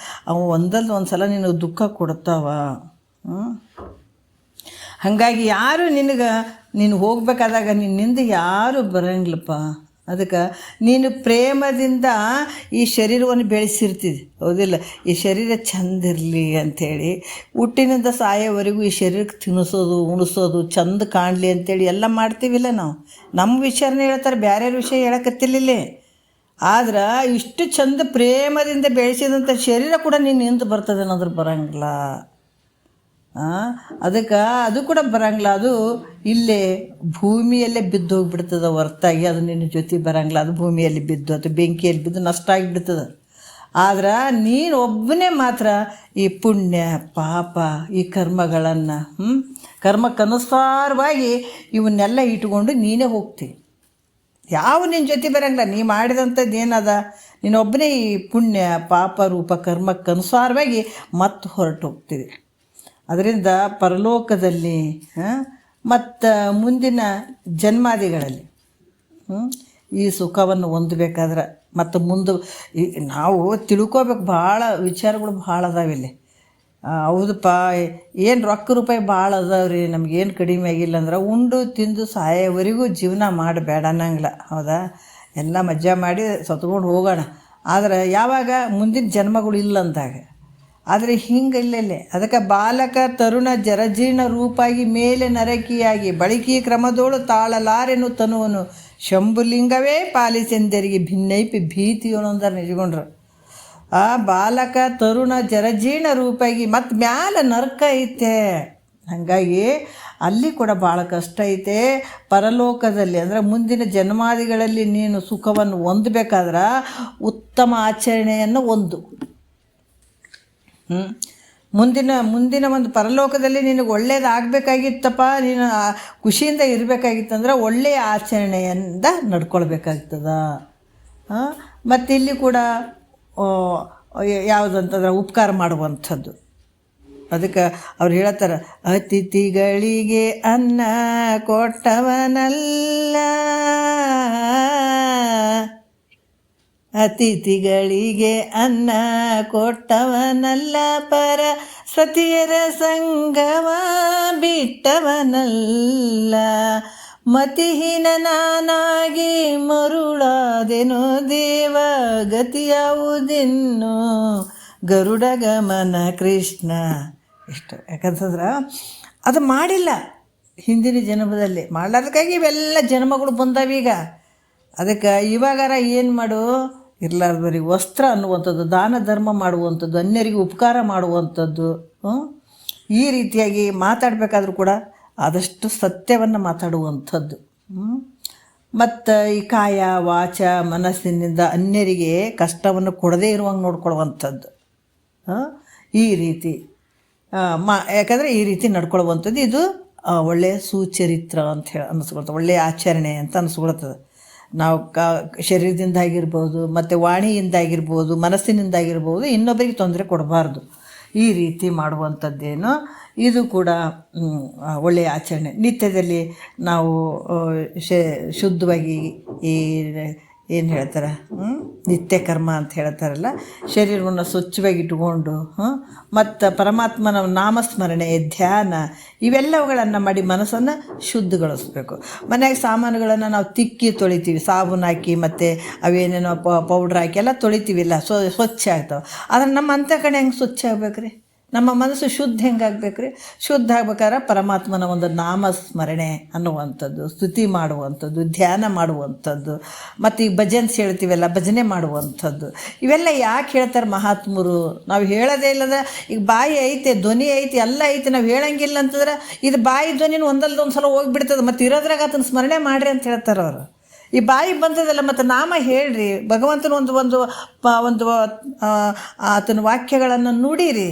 ಅವು ಒಂದಲ್ಲ ಒಂದು ಸಲ ನಿನಗೆ ದುಃಖ ಕೊಡ್ತಾವ. ಹಾಗಾಗಿ ಯಾರು ನೀನು ಹೋಗ್ಬೇಕಾದಾಗ ನಿನ್ನಿಂದ ಯಾರು ಬರಂಗಿಲ್ಲಪ್ಪ. ಅದಕ್ಕೆ ನೀನು ಪ್ರೇಮದಿಂದ ಈ ಶರೀರವನ್ನು ಬೆಳೆಸಿರ್ತಿದ್ದಿ, ಹೌದಿಲ್ಲ? ಈ ಶರೀರ ಚಂದ ಇರಲಿ ಅಂಥೇಳಿ ಹುಟ್ಟಿನಿಂದ ಸಾಯೋವರೆಗೂ ಈ ಶರೀರಕ್ಕೆ ತಿನ್ನಿಸೋದು, ಉಣಿಸೋದು, ಚಂದ ಕಾಣಲಿ ಅಂಥೇಳಿ ಎಲ್ಲ ಮಾಡ್ತೀವಿಲ್ಲ ನಾವು. ನಮ್ಮ ವಿಚಾರನೇ ಹೇಳ್ತಾರೆ, ಬೇರೆಯವ್ರ ವಿಷಯ ಹೇಳಕತ್ತಿಲ್ಲ. ಆದ್ರೆ ಇಷ್ಟು ಚಂದ ಪ್ರೇಮದಿಂದ ಬೆಳೆಸಿದಂಥ ಶರೀರ ಕೂಡ ನಿನ್ನಿಂದ ಬರ್ತದೆ ಅನ್ನೋದ್ರ ಬರಂಗಿಲ್ಲ. ಅದಕ್ಕೆ ಅದು ಕೂಡ ಬರಂಗಿಲ್ಲ. ಅದು ಇಲ್ಲೇ ಭೂಮಿಯಲ್ಲೇ ಬಿದ್ದು ಹೋಗಿಬಿಡ್ತದೆ ಹೊರತಾಗಿ ಅದು ನಿನ್ನ ಜೊತೆ ಬರಂಗಿಲ್ಲ. ಅದು ಭೂಮಿಯಲ್ಲಿ ಬಿದ್ದು ಅಥವಾ ಬೆಂಕಿಯಲ್ಲಿ ಬಿದ್ದು ನಷ್ಟ ಆಗಿಬಿಡ್ತದೆ. ಆದ್ರೆ ನೀನು ಒಬ್ಬನೇ ಮಾತ್ರ ಈ ಪುಣ್ಯ ಪಾಪ ಈ ಕರ್ಮಗಳನ್ನು ಕರ್ಮಕ್ಕನುಸಾರವಾಗಿ ಇವನ್ನೆಲ್ಲ ಇಟ್ಕೊಂಡು ನೀನೇ ಹೋಗ್ತಿ. ಯಾವ ನಿನ್ನ ಜೊತೆ ಬರಂಗಿಲ್ಲ. ನೀ ಮಾಡಿದಂಥದ್ದು ಏನದ, ನೀನೊಬ್ಬನೇ ಈ ಪುಣ್ಯ ಪಾಪ ರೂಪ ಕರ್ಮಕ್ಕನುಸಾರವಾಗಿ ಮತ್ತೆ ಹೊರಟು ಹೋಗ್ತಿದೆ. ಅದರಿಂದ ಪರಲೋಕದಲ್ಲಿ ಮತ್ತು ಮುಂದಿನ ಜನ್ಮಾದಿಗಳಲ್ಲಿ ಈ ಸುಖವನ್ನು ಹೊಂದಬೇಕಾದ್ರೆ ಮತ್ತು ಮುಂದೆ ನಾವು ತಿಳ್ಕೊಬೇಕು. ಭಾಳ ವಿಚಾರಗಳು ಭಾಳ ಅದಾವಿಲ್ಲಿ. ಹೌದಪ್ಪ, ಏನು ರೊಕ್ಕ ರೂಪಾಯಿ ಭಾಳ ಅದಾವ್ರಿ, ನಮಗೇನು ಕಡಿಮೆ ಆಗಿಲ್ಲ ಅಂದ್ರೆ ಉಂಡು ತಿಂದು ಸಾಯೋವರೆಗೂ ಜೀವನ ಮಾಡಬೇಡ ಅನ್ನಂಗಿಲ್ಲ, ಹೌದಾ? ಎಲ್ಲ ಮಜಾ ಮಾಡಿ ಸತ್ಕೊಂಡು ಹೋಗೋಣ. ಆದರೆ ಯಾವಾಗ ಮುಂದಿನ ಜನ್ಮಗಳು ಇಲ್ಲ ಅಂದಾಗ, ಆದರೆ ಹಿಂಗಿಲ್ಲೇ. ಅದಕ್ಕೆ ಬಾಲಕ ತರುಣ ಜರಜೀರ್ಣ ರೂಪಾಗಿ ಮೇಲೆ ನರಕಿಯಾಗಿ ಬಳಕಿ ಕ್ರಮದೋಳು ತಾಳಲಾರೆನು ತನುವನು ಶಂಭುಲಿಂಗವೇ ಪಾಲಿಸೆಂದರಿಗೆ ಭಿನ್ನೈಪಿ ಭೀತಿಯೋನಂದ್ರೆ ನಿಜಗೊಂಡ್ರು. ಆ ಬಾಲಕ ತರುಣ ಜರಜೀರ್ಣ ರೂಪಾಗಿ ಮತ್ತು ಮ್ಯಾಲ ನರ್ಕ ಐತೆ. ಹಾಗಾಗಿ ಅಲ್ಲಿ ಕೂಡ ಭಾಳ ಕಷ್ಟ ಐತೆ. ಪರಲೋಕದಲ್ಲಿ ಅಂದರೆ ಮುಂದಿನ ಜನ್ಮಾದಿಗಳಲ್ಲಿ ನೀನು ಸುಖವನ್ನು ಹೊಂದಬೇಕಾದ್ರೆ ಉತ್ತಮ ಆಚರಣೆಯನ್ನು ಒಂದು ಮುಂದಿನ ಒಂದು ಪರಲೋಕದಲ್ಲಿ ನಿನಗೆ ಒಳ್ಳೇದಾಗಬೇಕಾಗಿತ್ತಪ್ಪ, ನೀನು ಖುಷಿಯಿಂದ ಇರಬೇಕಾಗಿತ್ತಂದ್ರೆ ಒಳ್ಳೆಯ ಆಚರಣೆಯಿಂದ ನಡ್ಕೊಳ್ಬೇಕಾಗ್ತದ. ಮತ್ತು ಇಲ್ಲಿ ಕೂಡ ಯಾವುದಂತಂದ್ರೆ ಉಪಕಾರ ಮಾಡುವಂಥದ್ದು. ಅದಕ್ಕೆ ಅವ್ರು ಹೇಳ್ತಾರೆ, ಅತಿಥಿಗಳಿಗೆ ಅನ್ನ ಕೊಟ್ಟವನಲ್ಲ, ಅತಿಥಿಗಳಿಗೆ ಅನ್ನ ಕೊಟ್ಟವನಲ್ಲ, ಪರ ಸತಿಯರ ಸಂಗವ ಬಿಟ್ಟವನಲ್ಲ, ಮತಿಹೀನ ನಾನಾಗಿ ಮರುಳಾದೆನು ದೇವ ಗತಿಯಾವುದಿನ್ನು ಗರುಡ ಗಮನ ಕೃಷ್ಣ. ಇಷ್ಟು ಯಾಕಂತಂದ್ರೆ ಅದು ಮಾಡಿಲ್ಲ ಹಿಂದಿನ ಜನ್ಮದಲ್ಲಿ, ಮಾಡಲಾರ್ದಕ್ಕಾಗಿ ಇವೆಲ್ಲ ಜನ್ಮಗಳು ಬಂದವೀಗ. ಅದಕ್ಕೆ ಇವಾಗಾರ ಏನು ಮಾಡು, ಇರಲಾರ್ದವರಿಗೆ ವಸ್ತ್ರ ಅನ್ನುವಂಥದ್ದು, ದಾನ ಧರ್ಮ ಮಾಡುವಂಥದ್ದು, ಅನ್ಯರಿಗೆ ಉಪಕಾರ ಮಾಡುವಂಥದ್ದು. ಈ ರೀತಿಯಾಗಿ ಮಾತಾಡಬೇಕಾದ್ರೂ ಕೂಡ ಆದಷ್ಟು ಸತ್ಯವನ್ನು ಮಾತಾಡುವಂಥದ್ದು. ಮತ್ತು ಈ ಕಾಯ ವಾಚ ಮನಸ್ಸಿನಿಂದ ಅನ್ಯರಿಗೆ ಕಷ್ಟವನ್ನು ಕೊಡದೇ ಇರುವಂಗೆ ನೋಡ್ಕೊಳ್ಳುವಂಥದ್ದು. ಈ ರೀತಿ ಯಾಕಂದರೆ ಈ ರೀತಿ ನಡ್ಕೊಳ್ಳುವಂಥದ್ದು ಇದು ಒಳ್ಳೆಯ ಸುಚರಿತ್ರ ಅಂತ ಹೇಳಿ ಅನ್ನಿಸ್ಕೊಳ್ತದೆ, ಒಳ್ಳೆಯ ಆಚರಣೆ ಅಂತ ಅನ್ನಿಸ್ಕೊಳ್ತದೆ. ನಾವು ಶರೀರದಿಂದ ಆಗಿರ್ಬೋದು, ಮತ್ತು ವಾಣಿಯಿಂದಾಗಿರ್ಬೋದು, ಮನಸ್ಸಿನಿಂದಾಗಿರ್ಬೋದು, ಇನ್ನೊಬ್ಬರಿಗೆ ತೊಂದರೆ ಕೊಡಬಾರ್ದು. ಈ ರೀತಿ ಮಾಡುವಂಥದ್ದೇನು ಇದು ಕೂಡ ಒಳ್ಳೆಯ ಆಚರಣೆ. ನಿತ್ಯದಲ್ಲಿ ನಾವು ಶುದ್ಧವಾಗಿ ಏನು ಹೇಳ್ತಾರೆ, ನಿತ್ಯ ಕರ್ಮ ಅಂತ ಹೇಳ್ತಾರಲ್ಲ, ಶರೀರವನ್ನು ಸ್ವಚ್ಛವಾಗಿ ಇಟ್ಕೊಂಡು ಮತ್ತು ಪರಮಾತ್ಮನ ನಾಮಸ್ಮರಣೆ, ಧ್ಯಾನ ಇವೆಲ್ಲವುಗಳನ್ನು ಮಾಡಿ ಮನಸ್ಸನ್ನು ಶುದ್ಧಗೊಳಿಸ್ಬೇಕು. ಮನೆಯಾಗ ಸಾಮಾನುಗಳನ್ನು ನಾವು ತಿಕ್ಕಿ ತೊಳಿತೀವಿ, ಸಾಬೂನು ಹಾಕಿ ಮತ್ತು ಅವೇನೇನೋ ಪೌಡ್ರ್ ಹಾಕಿ ಎಲ್ಲ ತೊಳಿತೀವಿಲ್ಲ, ಸ್ವಚ್ಛ ಆಗ್ತಾವೆ. ಆದರೆ ನಮ್ಮ ಅಂತಃಕರಣ ಹೆಂಗೆ ಸ್ವಚ್ಛ ಆಗ್ಬೇಕು ರೀ? ನಮ್ಮ ಮನಸ್ಸು ಶುದ್ಧ ಹೆಂಗಾಗ್ಬೇಕು ರೀ? ಶುದ್ಧ ಆಗ್ಬೇಕಾದ್ರೆ ಪರಮಾತ್ಮನ ಒಂದು ನಾಮಸ್ಮರಣೆ ಅನ್ನುವಂಥದ್ದು, ಸ್ತುತಿ ಮಾಡುವಂಥದ್ದು, ಧ್ಯಾನ ಮಾಡುವಂಥದ್ದು, ಮತ್ತು ಈ ಭಜನ್ಸ್ ಹೇಳ್ತೀವಲ್ಲ, ಭಜನೆ ಮಾಡುವಂಥದ್ದು. ಇವೆಲ್ಲ ಯಾಕೆ ಹೇಳ್ತಾರೆ ಮಹಾತ್ಮರು? ನಾವು ಹೇಳೋದೇ ಇಲ್ಲದ, ಈಗ ಬಾಯಿ ಐತೆ, ಧ್ವನಿ ಐತಿ, ಎಲ್ಲ ಐತಿ, ನಾವು ಹೇಳಂಗಿಲ್ಲ ಅಂತಂದ್ರೆ ಇದು ಬಾಯಿ ಧ್ವನಿನ ಒಂದೊಂದು ಸಲ ಹೋಗಿಬಿಡ್ತದೆ. ಮತ್ತು ಇರೋದ್ರಾಗ ಅದನ್ನು ಸ್ಮರಣೆ ಮಾಡಿರಿ ಅಂತ ಹೇಳ್ತಾರೆ ಅವರು. ಈ ಬಾಯಿ ಬಂದದಲ್ಲ, ಮತ್ತು ನಾಮ ಹೇಳ್ರಿ, ಭಗವಂತನ ಒಂದು ಆತನ ವಾಕ್ಯಗಳನ್ನು ನುಡಿರಿ.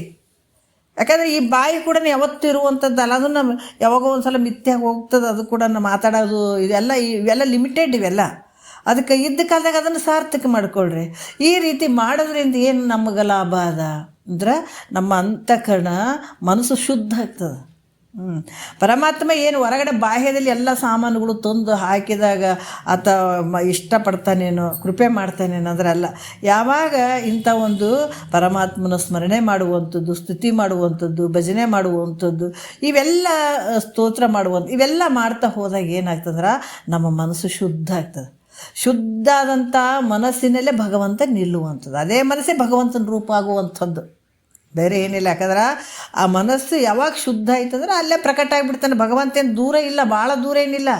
ಯಾಕಂದರೆ ಈ ಬಾಯಿ ಕೂಡ ಯಾವತ್ತೂ ಇರುವಂಥದ್ದಲ್ಲ, ಅದನ್ನು ಯಾವಾಗೋ ಒಂದು ಸಲ ಮಿಥ್ಯಾಗಿ ಹೋಗ್ತದೆ. ಅದು ಕೂಡ ಮಾತಾಡೋದು ಇವೆಲ್ಲ ಲಿಮಿಟೆಡ್ ಇವೆಲ್ಲ. ಅದಕ್ಕೆ ಇದ್ದ ಕಾಲದಾಗ ಅದನ್ನು ಸಾರ್ಥಕ ಮಾಡ್ಕೊಳ್ರಿ. ಈ ರೀತಿ ಮಾಡೋದ್ರಿಂದ ಏನು ನಮಗೆ ಲಾಭ ಅದ ಅಂದ್ರೆ ನಮ್ಮ ಅಂತಃಕರಣ ಮನಸ್ಸು ಶುದ್ಧ ಆಗ್ತದೆ. ಪರಮಾತ್ಮ ಏನು ಹೊರಗಡೆ ಬಾಹ್ಯದಲ್ಲಿ ಎಲ್ಲ ಸಾಮಾನುಗಳು ತಂದು ಹಾಕಿದಾಗ ಆತ ಇಷ್ಟಪಡ್ತಾನೇನೋ, ಕೃಪೆ ಮಾಡ್ತಾನೇನೋ ಅಂದ್ರೆ ಅಲ್ಲ. ಯಾವಾಗ ಇಂಥ ಒಂದು ಪರಮಾತ್ಮನ ಸ್ಮರಣೆ ಮಾಡುವಂಥದ್ದು, ಸ್ತುತಿ ಮಾಡುವಂಥದ್ದು, ಭಜನೆ ಮಾಡುವಂಥದ್ದು, ಇವೆಲ್ಲ ಸ್ತೋತ್ರ ಇವೆಲ್ಲ ಮಾಡ್ತಾ ಹೋದಾಗ ಏನಾಗ್ತಂದ್ರೆ ನಮ್ಮ ಮನಸ್ಸು ಶುದ್ಧ ಆಗ್ತದೆ. ಶುದ್ಧ ಆದಂಥ ಮನಸ್ಸಿನಲ್ಲೇ ಭಗವಂತ ನಿಲ್ಲುವಂಥದ್ದು, ಅದೇ ಮನಸ್ಸೇ ಭಗವಂತನ ರೂಪ ಆಗುವಂಥದ್ದು, ಬೇರೆ ಏನಿಲ್ಲ. ಯಾಕಂದ್ರೆ ಆ ಮನಸ್ಸು ಯಾವಾಗ ಶುದ್ಧ ಆಯ್ತಂದ್ರೆ ಅಲ್ಲೇ ಪ್ರಕಟ ಆಗಿಬಿಡ್ತಾನೆ. ಭಗವಂತ ಏನು ದೂರ ಇಲ್ಲ, ಭಾಳ ದೂರ ಏನಿಲ್ಲ,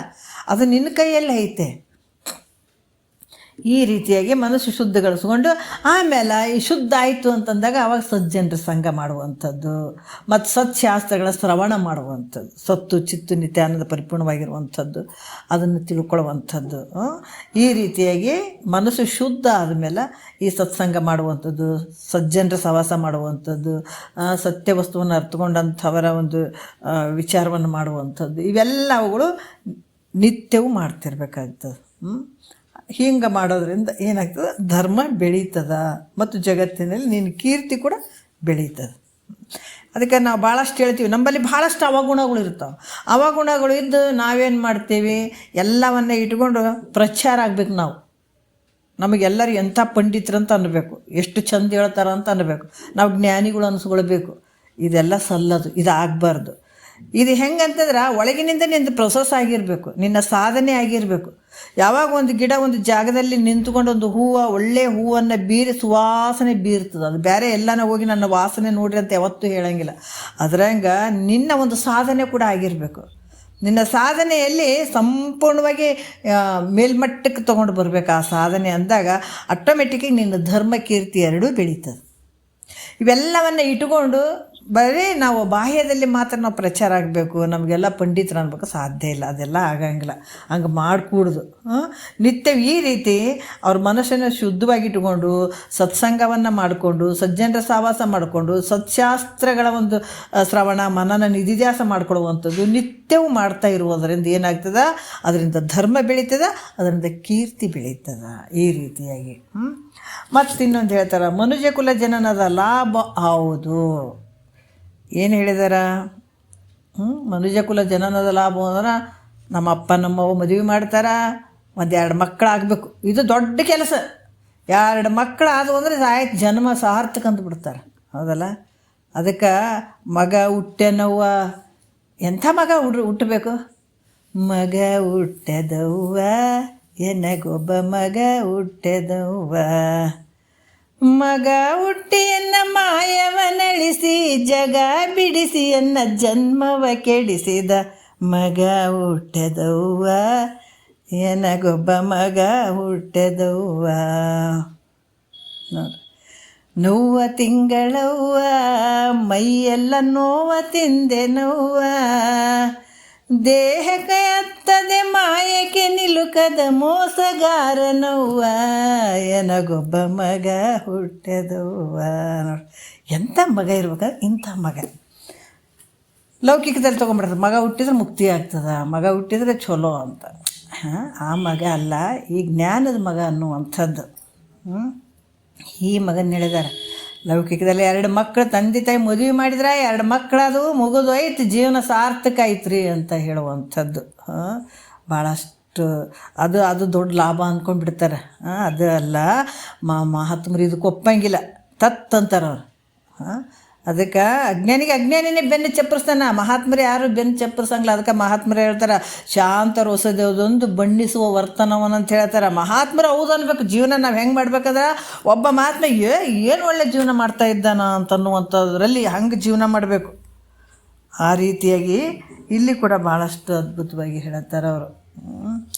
ಅದು ನಿನ್ನ ಕೈಯಲ್ಲೇ ಐತೆ. ಈ ರೀತಿಯಾಗಿ ಮನಸ್ಸು ಶುದ್ಧಗೊಳಿಸ್ಕೊಂಡು ಆಮೇಲೆ ಈ ಶುದ್ಧ ಆಯಿತು ಅಂತಂದಾಗ ಅವಾಗ ಸಜ್ಜನರ ಸಂಘ ಮಾಡುವಂಥದ್ದು, ಮತ್ತು ಸತ್ಶಾಸ್ತ್ರಗಳ ಶ್ರವಣ ಮಾಡುವಂಥದ್ದು, ಸತ್ತು ಚಿತ್ತು ನಿತ್ಯಾನಂದ ಪರಿಪೂರ್ಣವಾಗಿರುವಂಥದ್ದು ಅದನ್ನು ತಿಳ್ಕೊಳ್ಳುವಂಥದ್ದು. ಈ ರೀತಿಯಾಗಿ ಮನಸ್ಸು ಶುದ್ಧ ಆದಮೇಲೆ ಈ ಸತ್ಸಂಗ ಮಾಡುವಂಥದ್ದು, ಸಜ್ಜನರ ಸಹವಾಸ ಮಾಡುವಂಥದ್ದು, ಸತ್ಯ ವಸ್ತುವನ್ನು ಅರ್ಥಕೊಂಡಂಥವರ ಒಂದು ವಿಚಾರವನ್ನು ಮಾಡುವಂಥದ್ದು, ಇವೆಲ್ಲವುಗಳು ನಿತ್ಯವೂ ಮಾಡ್ತಿರ್ಬೇಕಾಗ್ತದೆ. ಹಿಂಗೆ ಮಾಡೋದ್ರಿಂದ ಏನಾಗ್ತದೆ, ಧರ್ಮ ಬೆಳೀತದ ಮತ್ತು ಜಗತ್ತಿನಲ್ಲಿ ನಿನ್ನ ಕೀರ್ತಿ ಕೂಡ ಬೆಳೀತದೆ. ಅದಕ್ಕೆ ನಾವು ಭಾಳಷ್ಟು ಹೇಳ್ತೀವಿ, ನಮ್ಮಲ್ಲಿ ಭಾಳಷ್ಟು ಅವಗುಣಗಳು ಇರ್ತಾವೆ. ಅವಗುಣಗಳು ಇದ್ದು ನಾವೇನು ಮಾಡ್ತೀವಿ, ಎಲ್ಲವನ್ನ ಇಟ್ಕೊಂಡು ಪ್ರಚಾರ ಆಗ್ಬೇಕು. ನಮಗೆಲ್ಲರೂ ಎಂಥ ಪಂಡಿತರಂತ ಅನ್ನಬೇಕು, ಎಷ್ಟು ಚಂದ ಹೇಳ್ತಾರ ಅಂತ ಅನ್ನಬೇಕು, ನಾವು ಜ್ಞಾನಿಗಳು ಅನಿಸ್ಕೊಳ್ಬೇಕು. ಇದೆಲ್ಲ ಸಲ್ಲದು, ಇದು ಆಗಬಾರ್ದು. ಇದು ಹೆಂಗಂತಂದ್ರೆ ಒಳಗಿನಿಂದ ನಿಂದು ಪ್ರೊಸೆಸ್ ಆಗಿರಬೇಕು, ನಿನ್ನ ಸಾಧನೆ ಆಗಿರಬೇಕು. ಯಾವಾಗ ಒಂದು ಗಿಡ ಒಂದು ಜಾಗದಲ್ಲಿ ನಿಂತ್ಕೊಂಡು ಒಂದು ಒಳ್ಳೆಯ ಹೂವನ್ನು ಬೀರಿ ಸುವಾಸನೆ ಬೀರ್ತದೆ, ಅದು ಬೇರೆ ಎಲ್ಲನ ಹೋಗಿ ನನ್ನ ವಾಸನೆ ನೋಡ್ರಿ ಅಂತ ಯಾವತ್ತೂ ಹೇಳಂಗಿಲ್ಲ. ಅದ್ರಂಗೆ ನಿನ್ನ ಒಂದು ಸಾಧನೆ ಕೂಡ ಆಗಿರಬೇಕು. ನಿನ್ನ ಸಾಧನೆಯಲ್ಲಿ ಸಂಪೂರ್ಣವಾಗಿ ಮೇಲ್ಮಟ್ಟಕ್ಕೆ ತೊಗೊಂಡು ಬರಬೇಕು. ಆ ಸಾಧನೆ ಅಂದಾಗ ಆಟೋಮೆಟಿಕ್ಕಾಗಿ ನಿನ್ನ ಧರ್ಮ ಕೀರ್ತಿ ಎರಡೂ ಬೆಳೀತದೆ. ಇವೆಲ್ಲವನ್ನು ಇಟ್ಕೊಂಡು ಬರೀ ನಾವು ಬಾಹ್ಯದಲ್ಲಿ ಮಾತ್ರ ನಾವು ಪ್ರಚಾರ ಆಗಬೇಕು, ನಮಗೆಲ್ಲ ಪಂಡಿತರು ಅನ್ಬೇಕು, ಸಾಧ್ಯ ಇಲ್ಲ, ಅದೆಲ್ಲ ಆಗಂಗಿಲ್ಲ. ಹಂಗೆ ಮಾಡಿಕೂಡ್ದು. ನಿತ್ಯ ಈ ರೀತಿ ಅವ್ರ ಮನಸ್ಸನ್ನು ಶುದ್ಧವಾಗಿ ಇಟ್ಕೊಂಡು ಸತ್ಸಂಗವನ್ನು ಮಾಡಿಕೊಂಡು ಸಜ್ಜನರ ಸಹವಾಸ ಮಾಡಿಕೊಂಡು ಸತ್ಶಾಸ್ತ್ರಗಳ ಒಂದು ಶ್ರವಣ ಮನನ ನಿಧಿಧ್ಯಾಸ ಮಾಡ್ಕೊಳ್ಳುವಂಥದ್ದು ನಿತ್ಯವೂ ಮಾಡ್ತಾ ಇರುವುದರಿಂದ ಏನಾಗ್ತದೆ, ಅದರಿಂದ ಧರ್ಮ ಬೆಳೀತದೆ, ಅದರಿಂದ ಕೀರ್ತಿ ಬೆಳೀತದೆ. ಈ ರೀತಿಯಾಗಿ ಮತ್ತು ಇನ್ನೊಂದು ಹೇಳ್ತಾರೆ, ಮನುಜ ಕುಲ ಜನನದ ಲಾಭ ಹೌದು. ಏನು ಹೇಳಿದಾರ? ಮನುಜ ಕುಲ ಜನನದ ಲಾಭ ಅಂದ್ರೆ ನಮ್ಮ ಅಪ್ಪ ನಮ್ಮವ್ವ ಮದುವೆ ಮಾಡ್ತಾರೆ, ಒಂದು 2 ಮಕ್ಕಳಾಗಬೇಕು. ಇದು ದೊಡ್ಡ ಕೆಲಸ. 2 ಮಕ್ಕಳಾದವು ಅಂದರೆ ಆಯ್ತು, ಜನ್ಮ ಸಾರ್ಥಕ ಅಂತ ಬಿಡ್ತಾರೆ, ಹೌದಲ್ಲ? ಅದಕ್ಕೆ ಮಗ ಹುಟ್ಟೆನವ್ವ, ಎಂಥ ಮಗ ಹುಟ್ಟಬೇಕು? ಮಗ ಹುಟ್ಟೆದವ್ವ, ಎನಗೊಬ್ಬ ಮಗ ಹುಟ್ಟೆದವ್ವ. ಮಗ ಹುಟ್ಟಿ ಎನ್ನ ಮಾಯವನಳಿಸಿ ಜಗ ಬಿಡಿಸಿ ಎನ್ನ ಜನ್ಮವ ಕೆಡಿಸಿದ ಮಗ ಹುಟ್ಟೆದವ್ವ, ಎನಗೊಬ್ಬ ಮಗ ಹುಟ್ಟೆದವ್ವ. ನೋಡಿ, ನೋವ ತಿಂಗಳವ್ವ, ಮೈಯೆಲ್ಲ ನೋವ ತಿಂದೆನವ್ವ, ದೇಹಕ್ಕೆ ಹತ್ತದೆ ಮಾಯಕ್ಕೆ ನಿಲುಕದ ಮೋಸಗಾರನವ್ವ, ಎನಗೊಬ್ಬ ಮಗ ಹುಟ್ಟೆದವ್ವ. ನೋಡಿ, ಎಂಥ ಮಗ ಇರ್ಬೇಕ, ಇಂಥ ಮಗ. ಲೌಕಿಕದಲ್ಲಿ ತೊಗೊಂಡ್ಬಿಡ್ತಾರೆ, ಮಗ ಹುಟ್ಟಿದ್ರೆ ಮುಕ್ತಿ ಆಗ್ತದೆ, ಮಗ ಹುಟ್ಟಿದ್ರೆ ಚಲೋ ಅಂತ. ಆ ಮಗ ಅಲ್ಲ, ಈ ಜ್ಞಾನದ ಮಗ ಅನ್ನುವಂಥದ್ದು. ಈ ಮಗನ ಹೇಳಿದಾರೆ ಲೌಕಿಕದಲ್ಲಿ 2 ಮಕ್ಕಳು ತಂದೆ ತಾಯಿ ಮದುವೆ ಮಾಡಿದ್ರೆ 2 ಮಕ್ಕಳದು ಮುಗಿದು ಐತಿ, ಜೀವನ ಸಾರ್ಥಕ ಐತ್ರಿ ಅಂತ ಹೇಳುವಂಥದ್ದು. ಭಾಳಷ್ಟು ಭಾಳಷ್ಟು ಅದು ಅದು ದೊಡ್ಡ ಲಾಭ ಅಂದ್ಕೊಂಡ್ಬಿಡ್ತಾರೆ. ಅದು ಅಲ್ಲ, ಮಹಾತ್ಮರು ಇದಕ್ಕೆ ಒಪ್ಪಂಗಿಲ್ಲ, ತತ್ ಅಂತಾರೆ ಅವ್ರು. ಅದಕ್ಕೆ ಅಜ್ಞಾನಿನೇ ಬೆನ್ನು ಚಪ್ಪರಿಸ್ತಾನೆ, ಮಹಾತ್ಮರು ಯಾರು ಬೆನ್ನು ಚಪ್ಪರಿಸಂಗಿಲ್ಲ. ಅದಕ್ಕೆ ಮಹಾತ್ಮರು ಹೇಳ್ತಾರೆ, ಶಾಂತ ರಸದೊಂದು ಬಣ್ಣಿಸುವ ವರ್ತನವನ್ನ ಅಂತ ಹೇಳ್ತಾರೆ. ಮಹಾತ್ಮರು ಹೌದು ಅನ್ಬೇಕು. ಜೀವನ ನಾವು ಹೆಂಗೆ ಮಾಡ್ಬೇಕಾದ್ರೆ ಒಬ್ಬ ಮಹಾತ್ಮ ಏನು ಒಳ್ಳೆ ಜೀವನ ಮಾಡ್ತಾ ಇದ್ದಾನ ಅಂತನ್ನುವಂಥದ್ರಲ್ಲಿ ಹಂಗೆ ಜೀವನ ಮಾಡಬೇಕು. ಆ ರೀತಿಯಾಗಿ ಇಲ್ಲಿ ಕೂಡ ಭಾಳಷ್ಟು ಅದ್ಭುತವಾಗಿ ಹೇಳ್ತಾರೆ ಅವರು.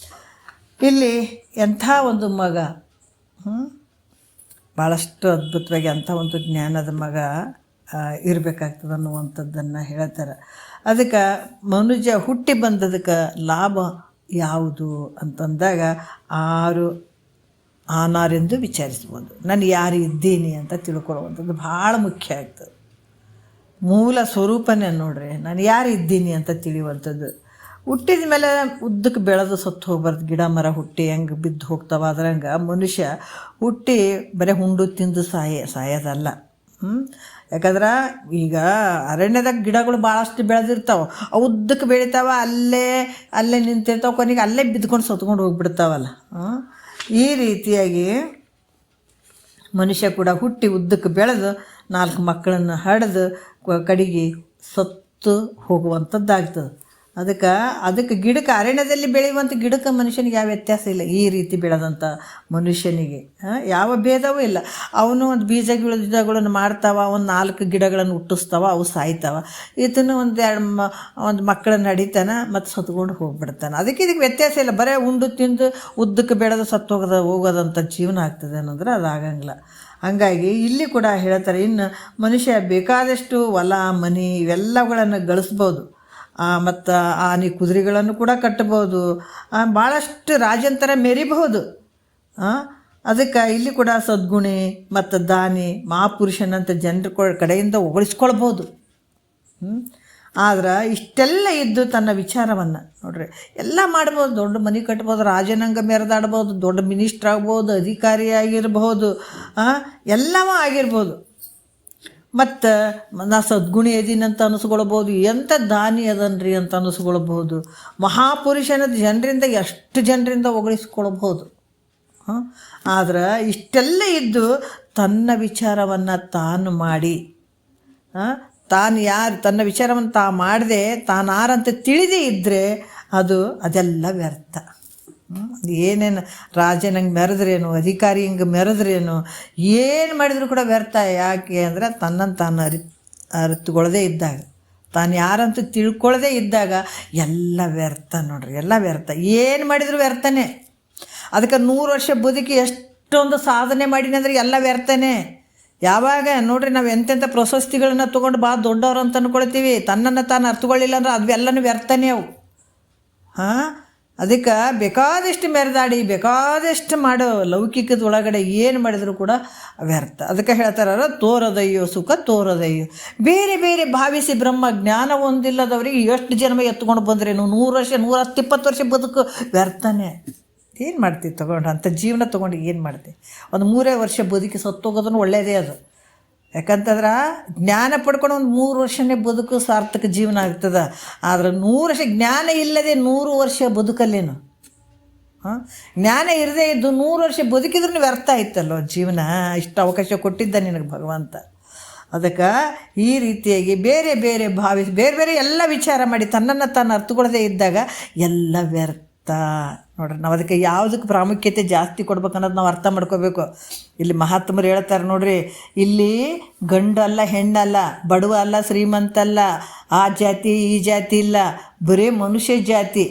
ಇಲ್ಲಿ ಎಂಥ ಒಂದು ಮಗ, ಭಾಳಷ್ಟು ಅದ್ಭುತವಾಗಿ ಅಂಥ ಒಂದು ಜ್ಞಾನದ ಮಗ ಇರಬೇಕಾಗ್ತದೆ ಅನ್ನುವಂಥದ್ದನ್ನು ಹೇಳ್ತಾರೆ. ಅದಕ್ಕೆ ಮನುಜ ಹುಟ್ಟಿ ಬಂದದಕ್ಕೆ ಲಾಭ ಯಾವುದು ಅಂತಂದಾಗ ಆನಾರೆಂದು ವಿಚಾರಿಸ್ಬೋದು. ನಾನು ಯಾರು ಇದ್ದೀನಿ ಅಂತ ತಿಳ್ಕೊಳ್ಳುವಂಥದ್ದು ಭಾಳ ಮುಖ್ಯ ಆಗ್ತದೆ. ಮೂಲ ಸ್ವರೂಪನೇ ನೋಡ್ರಿ, ನಾನು ಯಾರು ಇದ್ದೀನಿ ಅಂತ ತಿಳಿಯುವಂಥದ್ದು. ಹುಟ್ಟಿದ ಮೇಲೆ ಉದ್ದಕ್ಕೆ ಬೆಳೆದು ಸತ್ತು ಹೋಗ್ಬಾರ್ದು. ಗಿಡ ಮರ ಹುಟ್ಟಿ ಹೆಂಗೆ ಬಿದ್ದು ಹೋಗ್ತಾವ ಅದ್ರಂಗೆ ಮನುಷ್ಯ ಹುಟ್ಟಿ ಬರೀ ಹುಂಡು ತಿಂದು ಸಾಯೋದಲ್ಲ. ಯಾಕಂದ್ರೆ ಈಗ ಅರಣ್ಯದಾಗ ಗಿಡಗಳು ಭಾಳಷ್ಟು ಬೆಳೆದಿರ್ತಾವೆ, ಅವು ಉದ್ದಕ್ಕೆ ಬೆಳಿತಾವ, ಅಲ್ಲೇ ನಿಂತಿರ್ತಾವೆ, ಕೊನೆಗೆ ಅಲ್ಲೇ ಬಿದ್ಕೊಂಡು ಸತ್ಕೊಂಡು ಹೋಗ್ಬಿಡ್ತಾವಲ್ಲ. ಈ ರೀತಿಯಾಗಿ ಮನುಷ್ಯ ಕೂಡ ಹುಟ್ಟಿ ಉದ್ದಕ್ಕೆ ಬೆಳೆದು 4 ಮಕ್ಕಳನ್ನು ಹಡೆದು ಕಡೆಗೆ ಸತ್ತು ಹೋಗುವಂಥದ್ದಾಗ್ತದೆ. ಅದಕ್ಕೆ ಗಿಡಕ್ಕೆ, ಅರಣ್ಯದಲ್ಲಿ ಬೆಳೆಯುವಂಥ ಗಿಡಕ್ಕೆ ಮನುಷ್ಯನಿಗೆ ಯಾವ ವ್ಯತ್ಯಾಸ ಇಲ್ಲ. ಈ ರೀತಿ ಬೆಳೆದಂಥ ಮನುಷ್ಯನಿಗೆ ಯಾವ ಭೇದವೂ ಇಲ್ಲ. ಅವನು ಒಂದು ಬೀಜಗಳನ್ನು ಮಾಡ್ತಾವ, ಒಂದು 4 ಗಿಡಗಳನ್ನು ಹುಟ್ಟಿಸ್ತಾವ, ಅವು ಸಾಯ್ತಾವ. ಇದನ್ನು ಒಂದು ಮಕ್ಕಳನ್ನು ಹಡಿತಾನೆ ಮತ್ತು ಸತ್ಕೊಂಡು ಹೋಗ್ಬಿಡ್ತಾನೆ. ಇದಕ್ಕೆ ವ್ಯತ್ಯಾಸ ಇಲ್ಲ. ಬರೀ ಉಂಡು ತಿಂದು ಉದ್ದಕ್ಕೆ ಬೆಳೆದು ಸತ್ತು ಹೋಗೋದಂಥ ಜೀವನ ಆಗ್ತದೆ ಅನ್ನೋದ್ರೆ ಅದಾಗಂಗಿಲ್ಲ. ಹಂಗಾಗಿ ಇಲ್ಲಿ ಕೂಡ ಹೇಳ್ತಾರೆ, ಇನ್ನು ಮನುಷ್ಯ ಬೇಕಾದಷ್ಟು ಹೊಲ ಮನೆ ಇವೆಲ್ಲಗಳನ್ನು ಗಳಿಸ್ಬೋದು, ಮತ್ತು ಆನೆ ಕುದುರೆಗಳನ್ನು ಕೂಡ ಕಟ್ಟಬಹುದು, ಭಾಳಷ್ಟು ರಾಜಂತರ ಮೆರಿಬಹುದು. ಅದಕ್ಕೆ ಇಲ್ಲಿ ಕೂಡ ಸದ್ಗುಣಿ ಮತ್ತು ದಾನಿ ಮಹಾಪುರುಷನಂತ ಜನರ ಕಡೆಯಿಂದ ಹೊಗಳಿಸ್ಕೊಳ್ಬೋದು. ಆದ್ರೆ ಇಷ್ಟೆಲ್ಲ ಇದ್ದು ತನ್ನ ವಿಚಾರವನ್ನು ನೋಡ್ರಿ ಎಲ್ಲ ಮಾಡ್ಬೋದು. ದೊಡ್ಡ ಮನೆ ಕಟ್ಬೋದು, ರಾಜನಂಗ ಮೆರೆದಾಡ್ಬೋದು, ದೊಡ್ಡ ಮಿನಿಸ್ಟ್ರ್ ಆಗ್ಬೋದು, ಅಧಿಕಾರಿ ಆಗಿರ್ಬೋದು, ಎಲ್ಲವೂ ಆಗಿರ್ಬೋದು. ಮತ್ತು ನಾ ಸದ್ಗುಣಿ ಇದೀನಂತ ಅನಿಸ್ಕೊಳ್ಬೋದು, ಎಂಥ ದಾನಿ ಅದನ್ರಿ ಅಂತ ಅನಿಸ್ಕೊಳ್ಬೋದು. ಮಹಾಪುರುಷನ ಎಷ್ಟು ಜನರಿಂದ ಹೊಗಳಿಸ್ಕೊಳ್ಬೋದು. ಆದ್ರೆ ಇಷ್ಟೆಲ್ಲ ಇದ್ದು ತನ್ನ ವಿಚಾರವನ್ನು ತಾನು ಮಾಡಿ, ತನ್ನ ವಿಚಾರವನ್ನು ಮಾಡದೆ ತಾನಾರಂತ ತಿಳಿದೇ ಇದ್ದರೆ ಅದೆಲ್ಲ ವ್ಯರ್ಥ. ಏನೇನು ರಾಜನಂಗೆ ಮೆರೆದ್ರೇನು, ಅಧಿಕಾರಿ ಹಿಂಗೆ ಮೆರೆದ್ರೇನು, ಏನು ಮಾಡಿದರೂ ಕೂಡ ವ್ಯರ್ಥ. ಯಾಕೆ ಅಂದರೆ ತನ್ನನ್ನು ತಾನು ಅರಿತುಕೊಳ್ಳದೇ ಇದ್ದಾಗ, ತಾನು ಯಾರಂತೂ ತಿಳ್ಕೊಳ್ಳದೇ ಇದ್ದಾಗ ಎಲ್ಲ ವ್ಯರ್ಥ ನೋಡ್ರಿ, ಎಲ್ಲ ವ್ಯರ್ಥ. ಏನು ಮಾಡಿದರೂ ವ್ಯರ್ಥನೇ. ಅದಕ್ಕೆ 100 ವರ್ಷ ಬದುಕಿ ಎಷ್ಟೊಂದು ಸಾಧನೆ ಮಾಡೀನಿ ಅಂದರೆ ಎಲ್ಲ ವ್ಯರ್ಥನೇ. ಯಾವಾಗ ನೋಡ್ರಿ ನಾವು ಎಂತೆಂಥ ಪ್ರಶಸ್ತಿಗಳನ್ನ ತೊಗೊಂಡು ಭಾಳ ದೊಡ್ಡವರು ಅಂತ ಅಂದ್ಕೊಳ್ತೀವಿ, ತನ್ನನ್ನು ತಾನು ಅರ್ಥಕೊಳ್ಳಿಲ್ಲ ಅಂದ್ರೆ ಅವೆಲ್ಲನೂ ವ್ಯರ್ಥನೇ ಅವು. ಅದಕ್ಕೆ ಬೇಕಾದಷ್ಟು ಮೆರೆದಾಡಿ ಬೇಕಾದಷ್ಟು ಮಾಡೋ ಲೌಕಿಕದೊಳಗಡೆ ಏನು ಮಾಡಿದರೂ ಕೂಡ ವ್ಯರ್ಥ. ಅದಕ್ಕೆ ಹೇಳ್ತಾರ, ತೋರದಯ್ಯೋ ಸುಖ ತೋರದಯ್ಯೋ. ಬೇರೆ ಬೇರೆ ಭಾವಿಸಿ ಬ್ರಹ್ಮ ಜ್ಞಾನ ಹೊಂದಿಲ್ಲದವರಿಗೆ ಎಷ್ಟು ಜನ್ಮ ಎತ್ಕೊಂಡು ಬಂದ್ರೇನು, 100 ವರ್ಷ 120 ವರ್ಷ ಬದುಕು ವ್ಯರ್ಥನೇ. ಏನು ಮಾಡ್ತೀವಿ ತೊಗೊಂಡು ಅಂಥ ಜೀವನ ತೊಗೊಂಡು ಏನು ಮಾಡ್ತೀವಿ? ಒಂದು 3 ವರ್ಷ ಬದುಕಿ ಸತ್ತೋಗೋದನ್ನು ಒಳ್ಳೆಯದೇ ಅದು. ಯಾಕಂತಂದ್ರೆ ಜ್ಞಾನ ಪಡ್ಕೊಂಡು ಒಂದು 3 ವರ್ಷನೇ ಬದುಕು ಸಾರ್ಥಕ ಜೀವನ ಆಗ್ತದೆ. ಆದರೆ 100 ವರ್ಷ ಜ್ಞಾನ ಇಲ್ಲದೆ 100 ವರ್ಷ ಬದುಕಲ್ಲೇನು? ಜ್ಞಾನ ಇರದೇ ಇದ್ದು 100 ವರ್ಷ ಬದುಕಿದ್ರೂ ವ್ಯರ್ಥ ಆಯ್ತಲ್ಲೋ ಜೀವನ. ಇಷ್ಟು ಅವಕಾಶ ಕೊಟ್ಟಿದ್ದ ನಿನಗೆ ಭಗವಂತ. ಅದಕ್ಕೆ ಈ ರೀತಿಯಾಗಿ ಬೇರೆ ಬೇರೆ ಭಾವಿಸಿ ಬೇರೆ ಬೇರೆ ಎಲ್ಲ ವಿಚಾರ ಮಾಡಿ ತನ್ನನ್ನು ತಾನು ಅರ್ಥಕೊಳ್ಳದೇ ಇದ್ದಾಗ ಎಲ್ಲ ವ್ಯರ್ಥ. ನೋಡ್ರಿ, ನಾವು ಅದಕ್ಕೆ ಯಾವುದಕ್ಕೆ ಪ್ರಾಮುಖ್ಯತೆ ಜಾಸ್ತಿ ಕೊಡ್ಬೇಕು ಅನ್ನೋದು ನಾವು ಅರ್ಥ ಮಾಡ್ಕೋಬೇಕು. ಇಲ್ಲಿ ಮಹಾತ್ಮರು ಹೇಳ್ತಾರೆ ನೋಡ್ರಿ, ಇಲ್ಲಿ ಗಂಡು ಅಲ್ಲ ಹೆಣ್ಣಲ್ಲ, ಬಡವ ಅಲ್ಲ ಶ್ರೀಮಂತ ಅಲ್ಲ, ಆ ಜಾತಿ ಈ ಜಾತಿ ಇಲ್ಲ, ಬರೀ ಮನುಷ್ಯ ಜಾತಿ.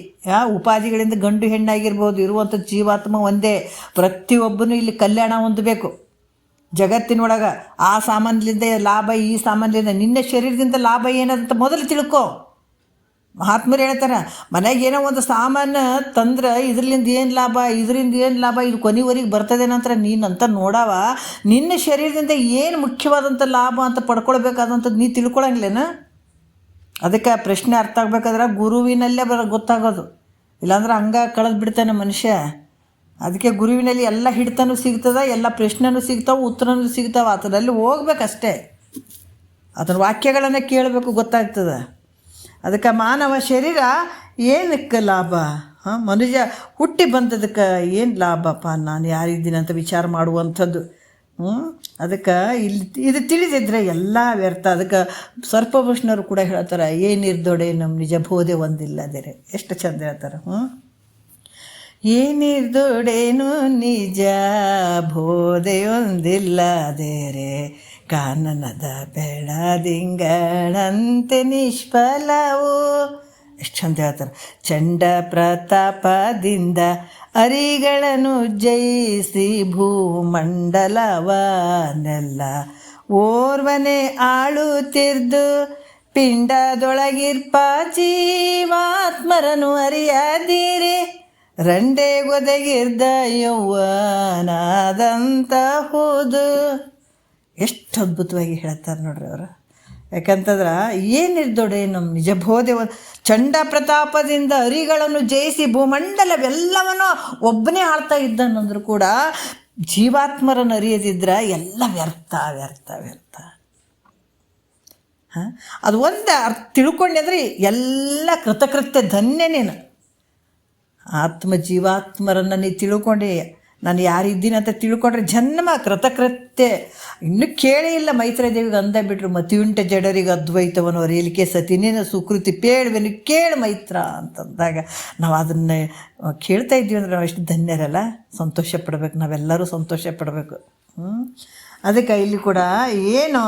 ಉಪಾಧಿಗಳಿಂದ ಗಂಡು ಹೆಣ್ಣಾಗಿರ್ಬೋದು, ಇರುವಂಥ ಜೀವಾತ್ಮ ಒಂದೇ. ಪ್ರತಿಯೊಬ್ಬನೂ ಇಲ್ಲಿ ಕಲ್ಯಾಣ ಹೊಂದಬೇಕು ಜಗತ್ತಿನೊಳಗೆ. ಆ ಸಾಮಾನ್ಯದಿಂದ ಲಾಭ, ಈ ಸಾಮಾನ್ಯದಿಂದ ನಿನ್ನ ಶರೀರದಿಂದ ಲಾಭ ಏನಂತ ಮೊದಲು ತಿಳ್ಕೊ. ಮಹಾತ್ಮರು ಹೇಳ್ತಾರೆ, ಮನೆಗೆ ಏನೋ ಒಂದು ಸಾಮಾನು ತಂದ್ರೆ ಇದರಿಂದ ಏನು ಲಾಭ, ಇದರಿಂದ ಏನು ಲಾಭ, ಇದು ಕೊನೆವರೆಗೆ ಬರ್ತದೆ ನಂತರ ನೀನಂತ ನೋಡವ ನಿನ್ನ ಶರೀರದಿಂದ ಏನು ಮುಖ್ಯವಾದಂಥ ಲಾಭ ಅಂತ ಪಡ್ಕೊಳ್ಬೇಕಾದಂಥದ್ದು ನೀ ತಿಳ್ಕೊಳಂಗಿಲ್ಲೇನ? ಅದಕ್ಕೆ ಪ್ರಶ್ನೆ ಅರ್ಥ ಆಗ್ಬೇಕಾದ್ರೆ ಗುರುವಿನಲ್ಲೇ ಗೊತ್ತಾಗೋದು. ಇಲ್ಲಾಂದ್ರೆ ಹಂಗೆ ಕಳೆದು ಬಿಡ್ತಾನೆ ಮನುಷ್ಯ. ಅದಕ್ಕೆ ಗುರುವಿನಲ್ಲಿ ಎಲ್ಲ ಹಿಡಿತನೂ ಸಿಗ್ತದೆ, ಎಲ್ಲ ಪ್ರಶ್ನೆನೂ ಸಿಗ್ತಾವೆ, ಉತ್ತರನೂ ಸಿಗ್ತಾವೆ. ಅದರಲ್ಲಿ ಹೋಗ್ಬೇಕಷ್ಟೇ, ಅದರ ವಾಕ್ಯಗಳನ್ನು ಕೇಳಬೇಕು, ಗೊತ್ತಾಗ್ತದೆ. ಅದಕ್ಕೆ ಮಾನವ ಶರೀರ ಏನಕ್ಕೆ ಲಾಭ ಹಾಂ, ಮನುಷ್ಯ ಹುಟ್ಟಿ ಬಂದದಕ್ಕೆ ಏನು ಲಾಭಪ್ಪ, ನಾನು ಯಾರಿದ್ದೀನಿ ಅಂತ ವಿಚಾರ ಮಾಡುವಂಥದ್ದು. ಅದಕ್ಕೆ ಇದು ತಿಳಿದಿದ್ರೆ ಎಲ್ಲ ವ್ಯರ್ಥ. ಅದಕ್ಕೆ ಸರ್ಪಭೂಷಣರು ಕೂಡ ಹೇಳ್ತಾರೆ, ಏನಿರ್ದೊಡೆ ನಮ್ಮ ನಿಜ ಬೋಧೆ ಒಂದಿಲ್ಲದೇರೆ. ಎಷ್ಟು ಚಂದ ಹೇಳ್ತಾರೆ. ಏನಿರ್ದೊಡೇನು ನಿಜ ಬೋಧೆಯೊಂದಿಲ್ಲದೇರೆ, ಕಾನನದ ಬೆಳದಿಂಗಳಂತೆ ನಿಷ್ಫಲವು. ಎಷ್ಟು ಚಂದ ಹೇಳ್ತಾರೆ. ಚಂಡ ಪ್ರತಾಪದಿಂದ ಅರಿಗಳನ್ನು ಜಯಿಸಿ ಭೂಮಂಡಲವನ್ನೆಲ್ಲ ಓರ್ವನೆ ಆಳುತ್ತಿರ್ದು, ಪಿಂಡದೊಳಗಿರ್ಪ ಜೀವಾತ್ಮರನು ಅರಿಯದಿರಿ, ರಂಡೆ ಗೊದಗಿರ್ದ ಯೌವನಾದಂತಹುದು. ಎಷ್ಟು ಅದ್ಭುತವಾಗಿ ಹೇಳ್ತಾರೆ ನೋಡ್ರಿ ಅವರು. ಯಾಕಂತಂದ್ರೆ ಏನಿರ್ದೊಡೆ ನಮ್ಮ ನಿಜ ಬೋಧೆ ಚಂಡ ಪ್ರತಾಪದಿಂದ ಅರಿಗಳನ್ನು ಜಯಿಸಿ ಭೂಮಂಡಲವೆಲ್ಲವನ್ನು ಒಬ್ಬನೇ ಆಳ್ತಾ ಇದ್ದನಂದ್ರು ಕೂಡ ಜೀವಾತ್ಮರನ್ನು ಅರಿಯದಿದ್ರೆ ಎಲ್ಲ ವ್ಯರ್ಥ ವ್ಯರ್ಥ ವ್ಯರ್ಥ. ಹಾಂ, ಅದು ಒಂದು ತಿಳ್ಕೊಂಡ್ರೆ ಎಲ್ಲ ಕೃತಕೃತ್ಯ ಧನ್ಯ. ನೀನು ಜೀವಾತ್ಮರನ್ನು ನೀ ತಿಳ್ಕೊಂಡು ನಾನು ಯಾರಿದ್ದೀನಿ ಅಂತ ತಿಳ್ಕೊಂಡ್ರೆ ಜನ್ಮ ಕೃತಕೃತ್ಯ. ಇನ್ನೂ ಕೇಳೇ ಇಲ್ಲ ಮೈತ್ರಿ ದೇವಿಗೆ ಅಂದ ಬಿಟ್ರು, ಮತಿಯುಂಟ ಜಡರಿಗೆ ಅದ್ವೈತವನ್ನು ಅರಿಯಲಿಕ್ಕೆ ಸತಿನೇನ ಸುಕೃತಿ ಪೇಳುವೆನು ಕೇಳು ಮೈತ್ರ ಅಂತಂದಾಗ ನಾವು ಅದನ್ನು ಕೇಳ್ತಾ ಇದ್ದೀವಿ ಅಂದರೆ ನಾವು ಎಷ್ಟು ಧನ್ಯರಲ್ಲ. ಸಂತೋಷ ಪಡಬೇಕು, ನಾವೆಲ್ಲರೂ ಸಂತೋಷ ಪಡಬೇಕು. ಅದಕ್ಕೆ ಇಲ್ಲಿ ಕೂಡ ಏನು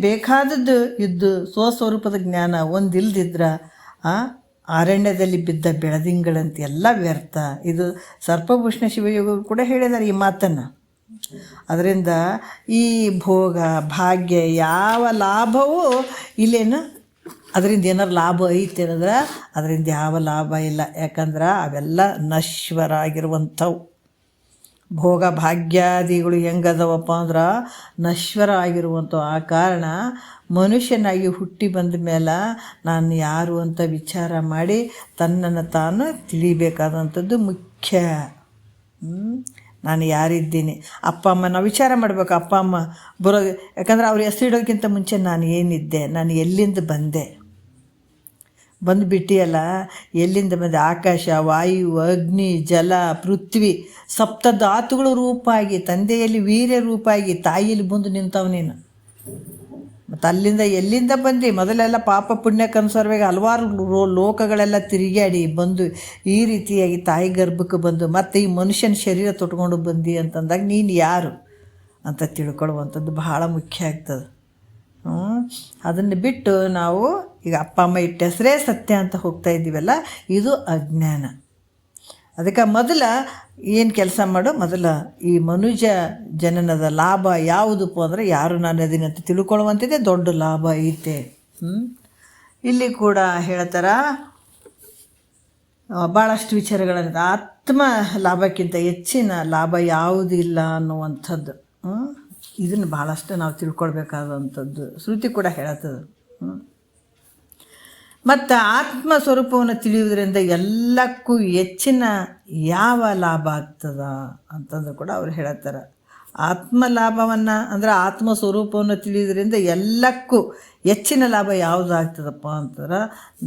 ಬೇಕಾದದ್ದು ಇದ್ದು ಸ್ವಸ್ವರೂಪದ ಜ್ಞಾನ ಒಂದಿಲ್ದಿದ್ರ ಅರಣ್ಯದಲ್ಲಿ ಬಿದ್ದ ಬೆಳದಿಂಗಳಂತೆ ಎಲ್ಲ ವ್ಯರ್ಥ. ಇದು ಸರ್ಪಭೂಷಣ ಶಿವಯೋಗ ಕೂಡ ಹೇಳಿದ್ದಾರೆ ಈ ಮಾತನ್ನು. ಅದರಿಂದ ಈ ಭೋಗ ಭಾಗ್ಯ ಯಾವ ಲಾಭವೂ ಇಲ್ಲೇನು, ಅದರಿಂದ ಏನಾರು ಲಾಭ ಐತೆ ಅಂದ್ರೆ ಅದರಿಂದ ಯಾವ ಲಾಭ ಇಲ್ಲ. ಯಾಕಂದ್ರೆ ಅವೆಲ್ಲ ನಶ್ವರ ಆಗಿರುವಂಥವು. ಭೋಗ ಭಾಗ್ಯಾದಿಗಳು ಹೆಂಗದವಪ್ಪ ಅಂದ್ರೆ ನಶ್ವರ ಆಗಿರುವಂಥವು. ಆ ಕಾರಣ ಮನುಷ್ಯನಾಗಿ ಹುಟ್ಟಿ ಬಂದ ಮೇಲೆ ನಾನು ಯಾರು ಅಂತ ವಿಚಾರ ಮಾಡಿ ತನ್ನನ್ನು ತಾನು ತಿಳಿಬೇಕಾದಂಥದ್ದು ಮುಖ್ಯ. ನಾನು ಯಾರಿದ್ದೀನಿ, ಅಪ್ಪ ಅಮ್ಮ ನಾವು ವಿಚಾರ ಮಾಡಬೇಕು. ಅಪ್ಪ ಅಮ್ಮ ಬರೋದು, ಯಾಕಂದ್ರೆ ಅವ್ರು ಹೆಸರಿಡೋಕ್ಕಿಂತ ಮುಂಚೆ ನಾನು ಏನಿದ್ದೆ, ನಾನು ಎಲ್ಲಿಂದ ಬಂದುಬಿಟ್ಟಿಯಲ್ಲ, ಎಲ್ಲಿಂದ ಬಂದೆ? ಆಕಾಶ, ವಾಯು, ಅಗ್ನಿ, ಜಲ, ಪೃಥ್ವಿ, ಸಪ್ತಧಾತುಗಳು ರೂಪಾಗಿ, ತಂದೆಯಲ್ಲಿ ವೀರ್ಯ ರೂಪಾಗಿ, ತಾಯಿಯಲ್ಲಿ ಬಂದು ನಿಂತವ ನೀನು. ಮತ್ತು ಅಲ್ಲಿಂದ ಎಲ್ಲಿಂದ ಬಂದು? ಮೊದಲೆಲ್ಲ ಪಾಪ ಪುಣ್ಯಕ್ಕನುಸಾರವಾಗಿ ಹಲವಾರು ಲೋಕಗಳೆಲ್ಲ ತಿರುಗಾಡಿ ಬಂದು ಈ ರೀತಿಯಾಗಿ ತಾಯಿ ಗರ್ಭಕ್ಕೆ ಬಂದು ಮತ್ತೆ ಈ ಮನುಷ್ಯನ ಶರೀರ ತೊಟ್ಕೊಂಡು ಬಂದು ಅಂತಂದಾಗ ನೀನು ಯಾರು ಅಂತ ತಿಳ್ಕೊಳ್ಳುವಂಥದ್ದು ಬಹಳ ಮುಖ್ಯ ಆಗ್ತದೆ. ಅದನ್ನು ಬಿಟ್ಟು ನಾವು ಈಗ ಅಪ್ಪ ಅಮ್ಮ ಇಟ್ಟ ಹೆಸರೇ ಸತ್ಯ ಅಂತ ಹೋಗ್ತಾ ಇದ್ದೀವಲ್ಲ, ಇದು ಅಜ್ಞಾನ. ಅದಕ್ಕೆ ಮೊದಲ ಏನು ಕೆಲಸ ಮಾಡು, ಮೊದಲ ಈ ಮನುಜ ಜನನದ ಲಾಭ ಯಾವುದಪ್ಪ ಅಂದರೆ ಯಾರು ನಾನು ಅದೀನಿ ಅಂತ ತಿಳ್ಕೊಳ್ಳುವಂಥದ್ದೇ ದೊಡ್ಡ ಲಾಭ ಐತೆ. ಇಲ್ಲಿ ಕೂಡ ಹೇಳ್ತಾರ ಭಾಳಷ್ಟು ವಿಚಾರಗಳನ್ನು. ಆತ್ಮ ಲಾಭಕ್ಕಿಂತ ಹೆಚ್ಚಿನ ಲಾಭ ಯಾವುದಿಲ್ಲ ಅನ್ನುವಂಥದ್ದು. ಇದನ್ನು ಭಾಳಷ್ಟು ನಾವು ತಿಳ್ಕೊಳ್ಬೇಕಾದಂಥದ್ದು ಶ್ರುತಿ ಕೂಡ ಹೇಳ್ತದೆ. ಮತ್ತು ಆತ್ಮ ಸ್ವರೂಪವನ್ನು ತಿಳಿಯುವುದರಿಂದ ಎಲ್ಲಕ್ಕೂ ಹೆಚ್ಚಿನ ಯಾವ ಲಾಭ ಆಗ್ತದ ಅಂತಂದು ಕೂಡ ಅವ್ರು ಹೇಳ್ತಾರೆ. ಆತ್ಮ ಲಾಭವನ್ನು ಅಂದರೆ ಆತ್ಮ ಸ್ವರೂಪವನ್ನು ತಿಳಿಯೋದ್ರಿಂದ ಎಲ್ಲಕ್ಕೂ ಹೆಚ್ಚಿನ ಲಾಭ ಯಾವುದು ಆಗ್ತದಪ್ಪ ಅಂತಂದ್ರೆ,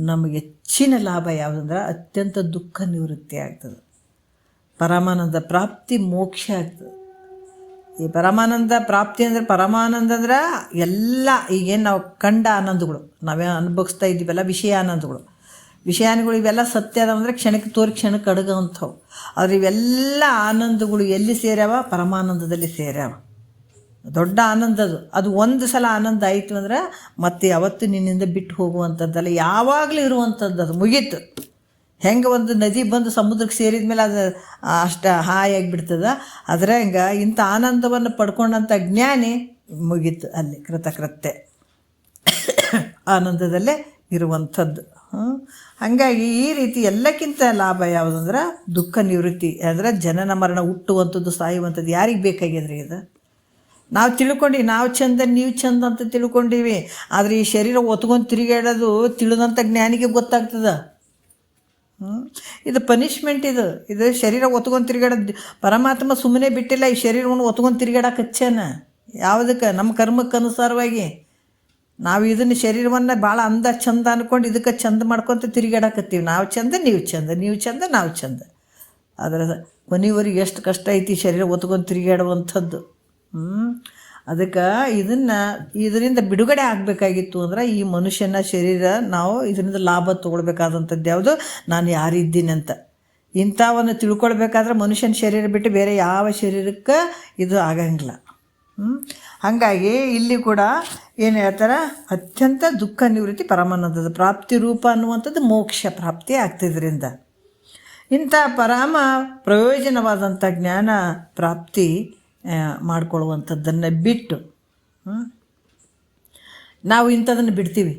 ನಮಗೆ ಹೆಚ್ಚಿನ ಲಾಭ ಯಾವುದಂದ್ರೆ ಅತ್ಯಂತ ದುಃಖ ನಿವೃತ್ತಿ ಆಗ್ತದೆ, ಪರಮಾನಂದ ಪ್ರಾಪ್ತಿ, ಮೋಕ್ಷ ಆಗ್ತದೆ. ಈ ಪರಮಾನಂದ ಪ್ರಾಪ್ತಿ ಅಂದರೆ, ಪರಮಾನಂದ ಅಂದ್ರೆ ಎಲ್ಲ ಈಗೇನು ನಾವು ಕಂಡ ಆನಂದಗಳು, ನಾವೇ ಅನುಭವಿಸ್ತಾ ಇದ್ದೀವಲ್ಲ ವಿಷಯಾನಂದಗಳು, ವಿಷಯಾನಗಳು ಇವೆಲ್ಲ ಸತ್ಯ ಅದಾವ ಅಂದರೆ ಕ್ಷಣಕ್ಕೆ ತೋರಿ ಕ್ಷಣಕ್ಕೆ ಅಡಗವಂಥವು. ಆದರೆ ಇವೆಲ್ಲ ಆನಂದಗಳು ಎಲ್ಲಿ ಸೇರ್ಯಾವ? ಪರಮಾನಂದದಲ್ಲಿ ಸೇರ್ಯಾವ. ದೊಡ್ಡ ಆನಂದ ಅದು ಒಂದು ಸಲ ಆನಂದ ಆಯಿತು ಅಂದ್ರೆ ಮತ್ತೆ ಯಾವತ್ತು ನಿನ್ನಿಂದ ಬಿಟ್ಟು ಹೋಗುವಂಥದ್ದಲ್ಲ, ಯಾವಾಗಲೂ ಇರುವಂಥದ್ದು. ಅದು ಮುಗೀತು. ಹೆಂಗೆ ಒಂದು ನದಿ ಬಂದು ಸಮುದ್ರಕ್ಕೆ ಸೇರಿದ ಮೇಲೆ ಅದು ಅಷ್ಟು ಹಾಯಾಗಿಬಿಡ್ತದೆ, ಅದರ ಹಂಗೆ ಇಂಥ ಆನಂದವನ್ನು ಪಡ್ಕೊಂಡಂಥ ಜ್ಞಾನಿ ಮುಗೀತು, ಅಲ್ಲಿ ಕೃತಕೃತ್ಯ ಆನಂದದಲ್ಲೇ ಇರುವಂಥದ್ದು. ಹಾಗಾಗಿ ಈ ರೀತಿ ಎಲ್ಲಕ್ಕಿಂತ ಲಾಭ ಯಾವುದಂದ್ರೆ ದುಃಖ ನಿವೃತ್ತಿ. ಅಂದರೆ ಜನನ ಮರಣ, ಹುಟ್ಟುವಂಥದ್ದು, ಸಾಯುವಂಥದ್ದು ಯಾರಿಗೆ ಬೇಕಾಗಿದ್ರಿ? ಇದು ನಾವು ತಿಳ್ಕೊಂಡು ನಾವು ಚಂದ ನೀವು ಚಂದ ಅಂತ ತಿಳ್ಕೊಂಡೀವಿ. ಆದರೆ ಈ ಶರೀರ ಒತ್ಕೊಂಡು ತಿರುಗಾಡೋದು ತಿಳಿದಂಥ ಜ್ಞಾನಿಗೆ ಗೊತ್ತಾಗ್ತದೆ. ಇದು ಪನಿಷ್ಮೆಂಟ್. ಇದು ಶರೀರ ಒತ್ಕೊಂಡು ತಿರುಗಾಡೋದು ಪರಮಾತ್ಮ ಸುಮ್ಮನೆ ಬಿಟ್ಟಿಲ್ಲ. ಈ ಶರೀರವನ್ನು ಒತ್ಕೊಂಡು ತಿರುಗಾಡಕ್ಕೆ ಹಚ್ಚೇನ ಯಾವುದಕ್ಕೆ? ನಮ್ಮ ಕರ್ಮಕ್ಕೆ ಅನುಸಾರವಾಗಿ. ನಾವು ಇದನ್ನು ಶರೀರವನ್ನು ಭಾಳ ಅಂದ ಚಂದ ಅಂದ್ಕೊಂಡು ಇದಕ್ಕೆ ಚಂದ ಮಾಡ್ಕೊತ ತಿರುಗಾಡಕತ್ತೀವಿ. ನಾವು ಚಂದ, ನೀವು ಚಂದ, ನೀವು ಚಂದ, ನಾವು ಚಂದ. ಅದರ ಕೊನೆವರೆಗೆ ಎಷ್ಟು ಕಷ್ಟ ಐತಿ ಶರೀರ ಒತ್ಕೊಂಡು ತಿರುಗಾಡುವಂಥದ್ದು. ಅದಕ್ಕೆ ಇದರಿಂದ ಬಿಡುಗಡೆ ಆಗಬೇಕಾಗಿತ್ತು ಅಂದ್ರೆ ಈ ಮನುಷ್ಯನ ಶರೀರ ನಾವು ಇದರಿಂದ ಲಾಭ ತೊಗೊಳ್ಬೇಕಾದಂಥದ್ದು ಯಾವುದು, ನಾನು ಯಾರಿದ್ದೀನಿ ಅಂತ. ಇಂಥವನ್ನು ತಿಳ್ಕೊಳ್ಬೇಕಾದ್ರೆ ಮನುಷ್ಯನ ಶರೀರ ಬಿಟ್ಟು ಬೇರೆ ಯಾವ ಶರೀರಕ್ಕೆ ಇದು ಆಗಂಗಿಲ್ಲ. ಹಾಗಾಗಿ ಇಲ್ಲಿ ಕೂಡ ಏನು ಹೇಳ್ತಾರೆ, ಅತ್ಯಂತ ದುಃಖ ನಿವೃತ್ತಿ ಪರಮಾನಂದದ ಪ್ರಾಪ್ತಿ ರೂಪ ಅನ್ನುವಂಥದ್ದು ಮೋಕ್ಷ ಪ್ರಾಪ್ತಿ ಆಗ್ತಿದ್ರಿಂದ ಇಂಥ ಪರಮ ಪ್ರಯೋಜನವಾದಂಥ ಜ್ಞಾನ ಪ್ರಾಪ್ತಿ ಮಾಡಿಕೊಳ್ಳುವಂಥದ್ದನ್ನು ಬಿಟ್ಟು ನಾವು ಇಂಥದನ್ನು ಬಿಡ್ತೀವಿ.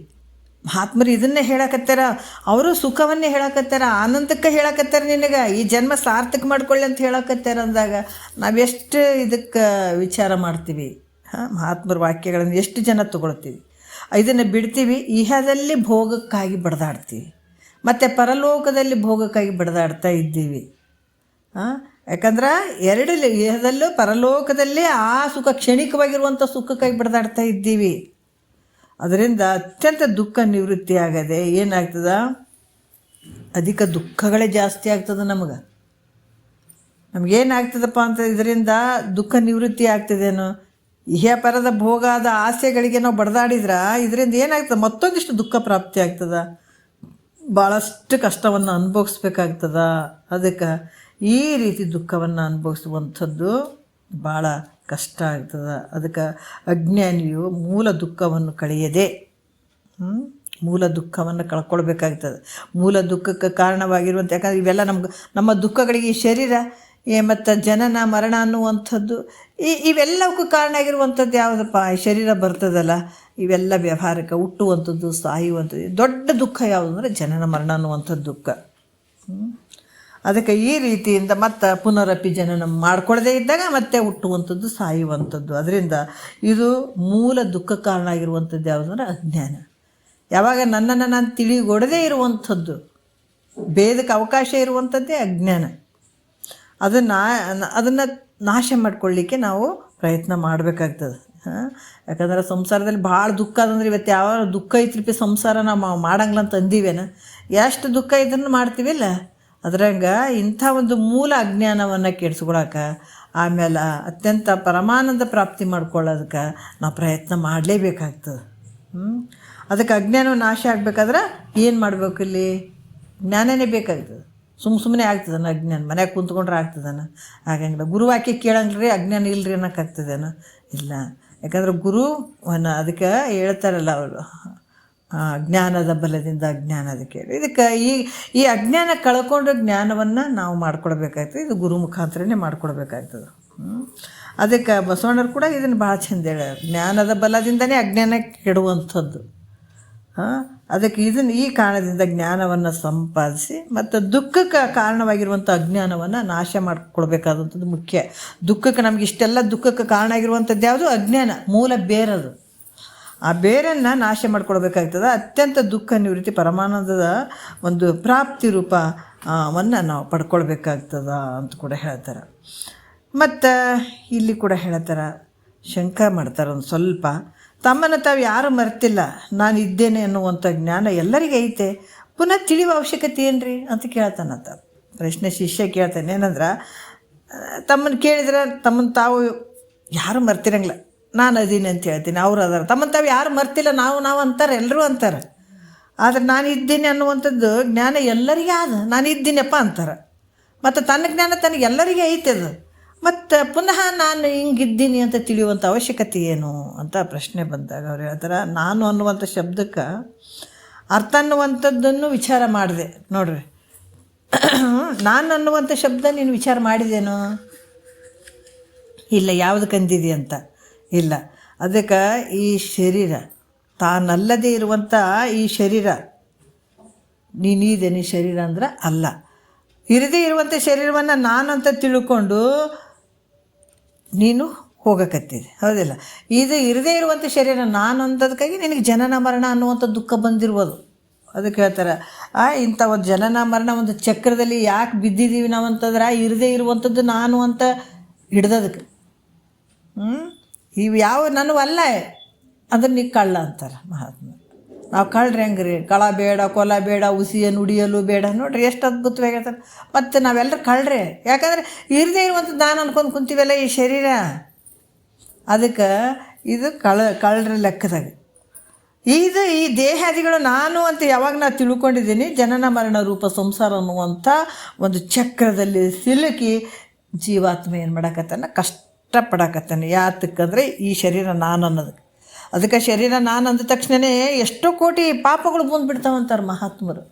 ಮಹಾತ್ಮರು ಇದನ್ನೇ ಹೇಳಕತ್ತಾರ, ಅವರು ಸುಖವನ್ನೇ ಹೇಳಕತ್ತಾರ, ಆನಂದಕ್ಕೆ ಹೇಳಕತ್ತಾರ, ನಿನಗೆ ಈ ಜನ್ಮ ಸಾರ್ಥಕ ಮಾಡ್ಕೊಳ್ಳಿ ಅಂತ ಹೇಳಕತ್ತಾರ ಅಂದಾಗ ನಾವೆಷ್ಟು ಇದಕ್ಕೆ ವಿಚಾರ ಮಾಡ್ತೀವಿ. ಮಹಾತ್ಮರ ವಾಕ್ಯಗಳನ್ನು ಎಷ್ಟು ಜನ ತಗೊಳ್ತೀವಿ, ಇದನ್ನು ಬಿಡ್ತೀವಿ. ಇಹದಲ್ಲಿ ಭೋಗಕ್ಕಾಗಿ ಬಡ್ದಾಡ್ತೀವಿ, ಮತ್ತು ಪರಲೋಕದಲ್ಲಿ ಭೋಗಕ್ಕಾಗಿ ಬಡ್ದಾಡ್ತಾ ಇದ್ದೀವಿ. ಯಾಕಂದ್ರೆ ಎರಡಲ್ಲಿ, ಇಹದಲ್ಲೂ ಪರಲೋಕದಲ್ಲಿ ಆ ಸುಖ ಕ್ಷಣಿಕವಾಗಿರುವಂಥ ಸುಖಕ್ಕಾಗಿ ಬಡ್ದಾಡ್ತಾ ಇದ್ದೀವಿ. ಅದರಿಂದ ಅತ್ಯಂತ ದುಃಖ ನಿವೃತ್ತಿ ಆಗದೆ ಏನಾಗ್ತದ, ಅಧಿಕ ದುಃಖಗಳೇ ಜಾಸ್ತಿ ಆಗ್ತದೆ. ನಮಗೇನಾಗ್ತದಪ್ಪ ಅಂತ ಇದರಿಂದ ದುಃಖ ನಿವೃತ್ತಿ ಆಗ್ತದೇನೋ, ಇಹ ಪರದ ಭೋಗಾದ ಆಸೆಗಳಿಗೆ ನಾವು ಬಡ್ದಾಡಿದ್ರೆ ಇದರಿಂದ ಏನಾಗ್ತದೆ, ಮತ್ತೊಂದಿಷ್ಟು ದುಃಖ ಪ್ರಾಪ್ತಿ ಆಗ್ತದೆ, ಭಾಳಷ್ಟು ಕಷ್ಟವನ್ನು ಅನುಭವಿಸ್ಬೇಕಾಗ್ತದ. ಅದಕ್ಕೆ ಈ ರೀತಿ ದುಃಖವನ್ನು ಅನುಭವಿಸುವಂಥದ್ದು ಭಾಳ ಕಷ್ಟ ಆಗ್ತದೆ. ಅದಕ್ಕೆ ಅಜ್ಞಾನಿಯು ಮೂಲ ದುಃಖವನ್ನು ಕಳೆಯದೆ ಮೂಲ ದುಃಖವನ್ನು ಕಳ್ಕೊಳ್ಬೇಕಾಗ್ತದೆ. ಮೂಲ ದುಃಖಕ್ಕೆ ಕಾರಣವಾಗಿರುವಂಥ, ಯಾಕಂದರೆ ಇವೆಲ್ಲ ನಮ್ಮ ದುಃಖಗಳಿಗೆ ಈ ಶರೀರ ಮತ್ತು ಜನನ ಮರಣ ಅನ್ನುವಂಥದ್ದು ಇವೆಲ್ಲಕ್ಕೂ ಕಾರಣ ಆಗಿರುವಂಥದ್ದು ಯಾವುದಪ್ಪ, ಈ ಶರೀರ ಬರ್ತದಲ್ಲ, ಇವೆಲ್ಲ ವ್ಯವಹಾರಕ್ಕೆ ಹುಟ್ಟುವಂಥದ್ದು, ಸಾಯುವಂಥದ್ದು. ದೊಡ್ಡ ದುಃಖ ಯಾವುದು ಅಂದರೆ ಜನನ ಮರಣ ಅನ್ನುವಂಥದ್ದು ದುಃಖ. ಅದಕ್ಕೆ ಈ ರೀತಿಯಿಂದ ಮತ್ತೆ ಪುನರಪಿ ಜನನ ಮಾಡ್ಕೊಳ್ಳದೇ ಇದ್ದಾಗ ಮತ್ತೆ ಹುಟ್ಟುವಂಥದ್ದು, ಸಾಯುವಂಥದ್ದು. ಅದರಿಂದ ಇದು ಮೂಲ ದುಃಖ ಕಾರಣ ಆಗಿರುವಂಥದ್ದು ಯಾವುದಂದ್ರೆ ಅಜ್ಞಾನ. ಯಾವಾಗ ನನ್ನನ್ನು ನಾನು ತಿಳಿಗೊಡದೇ ಇರುವಂಥದ್ದು, ಭೇದಕ್ಕೆ ಅವಕಾಶ ಇರುವಂಥದ್ದೇ ಅಜ್ಞಾನ. ಅದನ್ನು ನಾಶ ಮಾಡಿಕೊಳ್ಳಿಕ್ಕೆ ನಾವು ಪ್ರಯತ್ನ ಮಾಡಬೇಕಾಗ್ತದೆ. ಯಾಕಂದ್ರೆ ಸಂಸಾರದಲ್ಲಿ ಭಾಳ ದುಃಖ ಅದಂದ್ರೆ ಇವತ್ತು ಯಾವ ದುಃಖ ಐತ್ರಿಪಿ ಸಂಸಾರ ನಾವು ಮಾಡಂಗಿಲ್ಲ ಅಂತ ಅಂದೀವೇನ, ಎಷ್ಟು ದುಃಖ ಇದನ್ನು ಮಾಡ್ತೀವಿಲ್ಲ. ಅದ್ರಂಗೆ ಇಂಥ ಒಂದು ಮೂಲ ಅಜ್ಞಾನವನ್ನು ಕೆಡಿಸ್ಕೊಳಕ್ಕೆ, ಆಮೇಲೆ ಅತ್ಯಂತ ಪರಮಾನಂದ ಪ್ರಾಪ್ತಿ ಮಾಡ್ಕೊಳ್ಳೋದಕ್ಕೆ ನಾವು ಪ್ರಯತ್ನ ಮಾಡಲೇಬೇಕಾಗ್ತದೆ. ಅದಕ್ಕೆ ಅಜ್ಞಾನ ನಾಶ ಆಗಬೇಕಾದ್ರೆ ಏನು ಮಾಡಬೇಕು, ಇಲ್ಲಿ ಜ್ಞಾನನೇ ಬೇಕಾಗ್ತದೆ. ಸುಮ್ಮನೆ ಆಗ್ತದನ ಅಜ್ಞಾನ, ಮನ್ಯಾಗ ಕುಂತ್ಕೊಂಡ್ರೆ ಆಗ್ತದನ, ಆಗಂಗಿಲ್ಲ. ಗುರುವಾಕ್ಯ ಕೇಳಂಗಿಲ್ರಿ ಅಜ್ಞಾನ ಇಲ್ಲರಿ ಅನ್ನೋಕ್ಕಾಗ್ತದೇನೋ, ಇಲ್ಲ. ಯಾಕಂದ್ರೆ ಗುರುವನ್ನು ಅದಕ್ಕೆ ಹೇಳ್ತಾರಲ್ಲ ಅವರು, ಜ್ಞಾನದ ಬಲದಿಂದ ಅಜ್ಞಾನದ ಕೇಳಿ. ಇದಕ್ಕೆ ಈ ಅಜ್ಞಾನ ಕಳ್ಕೊಂಡು ಜ್ಞಾನವನ್ನು ನಾವು ಮಾಡ್ಕೊಡ್ಬೇಕಾಗ್ತದೆ. ಇದು ಗುರು ಮುಖಾಂತರನೇ ಮಾಡ್ಕೊಡ್ಬೇಕಾಗ್ತದೆ. ಅದಕ್ಕೆ ಬಸವಣ್ಣರು ಕೂಡ ಇದನ್ನು ಭಾಳ ಚಂದ ಹೇಳ, ಜ್ಞಾನದ ಬಲದಿಂದನೇ ಅಜ್ಞಾನ ಕೆಡುವಂಥದ್ದು. ಅದಕ್ಕೆ ಈ ಕಾರಣದಿಂದ ಜ್ಞಾನವನ್ನು ಸಂಪಾದಿಸಿ ಮತ್ತು ದುಃಖಕ್ಕೆ ಕಾರಣವಾಗಿರುವಂಥ ಅಜ್ಞಾನವನ್ನು ನಾಶ ಮಾಡಿಕೊಡ್ಬೇಕಾದಂಥದ್ದು ಮುಖ್ಯ. ದುಃಖಕ್ಕೆ ನಮ್ಗೆ ಇಷ್ಟೆಲ್ಲ ದುಃಖಕ್ಕೆ ಕಾರಣ ಆಗಿರುವಂಥದ್ದು ಯಾವುದು, ಅಜ್ಞಾನ ಮೂಲ ಬೇರದು. ಆ ಬೇರನ್ನು ನಾಶ ಮಾಡಿಕೊಡ್ಬೇಕಾಗ್ತದೆ. ಅತ್ಯಂತ ದುಃಖ ನಿವೃತ್ತಿ ಪರಮಾನಂದದ ಒಂದು ಪ್ರಾಪ್ತಿ ರೂಪವನ್ನು ನಾವು ಪಡ್ಕೊಳ್ಬೇಕಾಗ್ತದ ಅಂತ ಕೂಡ ಹೇಳ್ತಾರೆ. ಮತ್ತು ಇಲ್ಲಿ ಕೂಡ ಹೇಳ್ತಾರೆ, ಶಂಕ ಮಾಡ್ತಾರೆ ಒಂದು ಸ್ವಲ್ಪ, ತಮ್ಮನ್ನು ತಾವು ಯಾರು ಮರ್ತಿಲ್ಲ, ನಾನು ಇದ್ದೇನೆ ಅನ್ನುವಂಥ ಜ್ಞಾನ ಎಲ್ಲರಿಗೆ ಐತೆ, ಪುನಃ ತಿಳಿಯುವ ಅವಶ್ಯಕತೆ ಏನು ರೀ ಅಂತ ಕೇಳ್ತಾನಂತ. ಪ್ರಶ್ನೆ ಶಿಷ್ಯ ಕೇಳ್ತಾನೆ, ಏನಂದ್ರೆ ತಮ್ಮನ್ನು ಕೇಳಿದ್ರೆ ತಮ್ಮನ್ನು ತಾವು ಯಾರು ಮರ್ತಿರಂಗಿಲ್ಲ, ನಾನು ಅದೀನಿ ಅಂತ ಹೇಳ್ತೀನಿ, ಅವ್ರು ಅದಾರ. ತಮ್ಮನ್ನು ತಾವು ಯಾರು ಮರ್ತಿಲ್ಲ, ನಾವು ಅಂತಾರೆ, ಎಲ್ಲರೂ ಅಂತಾರೆ. ಆದರೆ ನಾನು ಇದ್ದೀನಿ ಅನ್ನುವಂಥದ್ದು ಜ್ಞಾನ ಎಲ್ಲರಿಗೆ ಆದ, ನಾನು ಇದ್ದೀನಪ್ಪ ಅಂತಾರೆ. ಮತ್ತು ತನ್ನ ಜ್ಞಾನ ತನಗೆ ಎಲ್ಲರಿಗೆ ಐತೆ ಅದು. ಮತ್ತು ಪುನಃ ನಾನು ಹಿಂಗಿದ್ದೀನಿ ಅಂತ ತಿಳಿಯುವಂಥ ಅವಶ್ಯಕತೆ ಏನು ಅಂತ ಪ್ರಶ್ನೆ ಬಂದಾಗ ಅವ್ರು ಹೇಳ್ತಾರೆ, ನಾನು ಅನ್ನುವಂಥ ಶಬ್ದಕ್ಕೆ ಅರ್ಥ ಅನ್ನುವಂಥದ್ದನ್ನು ವಿಚಾರ ಮಾಡಿದೆ ನೋಡ್ರಿ. ನಾನು ಅನ್ನುವಂಥ ಶಬ್ದ ನೀನು ವಿಚಾರ ಮಾಡಿದೇನೋ, ಇಲ್ಲ. ಯಾವುದಕ್ಕೆ ಅಂದಿದೆ ಅಂತ ಇಲ್ಲ. ಅದಕ್ಕೆ ಈ ಶರೀರ ತಾನಲ್ಲದೇ ಇರುವಂಥ ಈ ಶರೀರ, ನೀನಿದೆ ಶರೀರ ಅಂದ್ರೆ ಅಲ್ಲ. ಇರದೇ ಇರುವಂಥ ಶರೀರವನ್ನು ನಾನಂತ ತಿಳ್ಕೊಂಡು ನೀನು ಹೋಗಕತ್ತಿದೆ, ಹೌದಿಲ್ಲ. ಇದು ಇರದೇ ಇರುವಂಥ ಶರೀರ ನಾನು ಅಂಥದಕ್ಕಾಗಿ ನಿನಗೆ ಜನನ ಮರಣ ಅನ್ನುವಂಥ ದುಃಖ ಬಂದಿರ್ಬೋದು. ಅದಕ್ಕೆ ಹೇಳ್ತಾರೆ, ಇಂಥ ಒಂದು ಜನನ ಮರಣ ಒಂದು ಚಕ್ರದಲ್ಲಿ ಯಾಕೆ ಬಿದ್ದಿದ್ದೀವಿ ನಾವು ಅಂತಂದ್ರೆ, ಇರದೇ ಇರುವಂಥದ್ದು ನಾನು ಅಂತ ಹಿಡ್ದದಕ್ಕೆ. ಇವು ಯಾವ ನನವಲ್ಲ, ಅದನ್ನ ನೀ ಕಳ್ಳ ಅಂತಾರೆ ಮಹಾತ್ಮ. ನಾವು ಕಳ್ರಿ ಹೆಂಗ್ರಿ, ಕಳ ಬೇಡ, ಕೊಲ ಬೇಡ, ಉಸಿಯನ್ನು ಉಡಿಯಲು ಬೇಡ. ನೋಡ್ರಿ ಎಷ್ಟು ಅದ್ಭುತವಾಗಿ ಹೇಳ್ತಾರೆ. ಮತ್ತು ನಾವೆಲ್ಲರೂ ಕಳ್ರೆ, ಯಾಕಂದರೆ ಇರದೇ ಇರುವಂಥದ್ದು ನಾನು ಅನ್ಕೊಂಡು ಕುಂತೀವಲ್ಲ ಈ ಶರೀರ. ಅದಕ್ಕೆ ಇದು ಕಳ್ರ ಲೆಕ್ಕದಾಗ ಇದು ಈ ದೇಹಾದಿಗಳು ನಾನು ಅಂತ ಯಾವಾಗ ನಾನು ತಿಳ್ಕೊಂಡಿದ್ದೀನಿ, ಜನನ ಮರಣ ರೂಪ ಸಂಸಾರ ಅನ್ನುವಂಥ ಒಂದು ಚಕ್ರದಲ್ಲಿ ಸಿಲುಕಿ ಜೀವಾತ್ಮ ಏನು ಮಾಡಕತ್ತಾನ, ಕಷ್ಟಪಡಕತ್ತಾನೆ. ಯಾತಕ್ಕಂದರೆ ಈ ಶರೀರ ನಾನು ಅನ್ನೋದಕ್ಕೆ. ಅದಕ್ಕೆ ಶರೀರ ನಾನು ಅಂದ ತಕ್ಷಣವೇ ಎಷ್ಟೋ ಕೋಟಿ ಪಾಪಗಳು ಬಂದುಬಿಡ್ತಾವಂತಾರೆ ಮಹಾತ್ಮರು.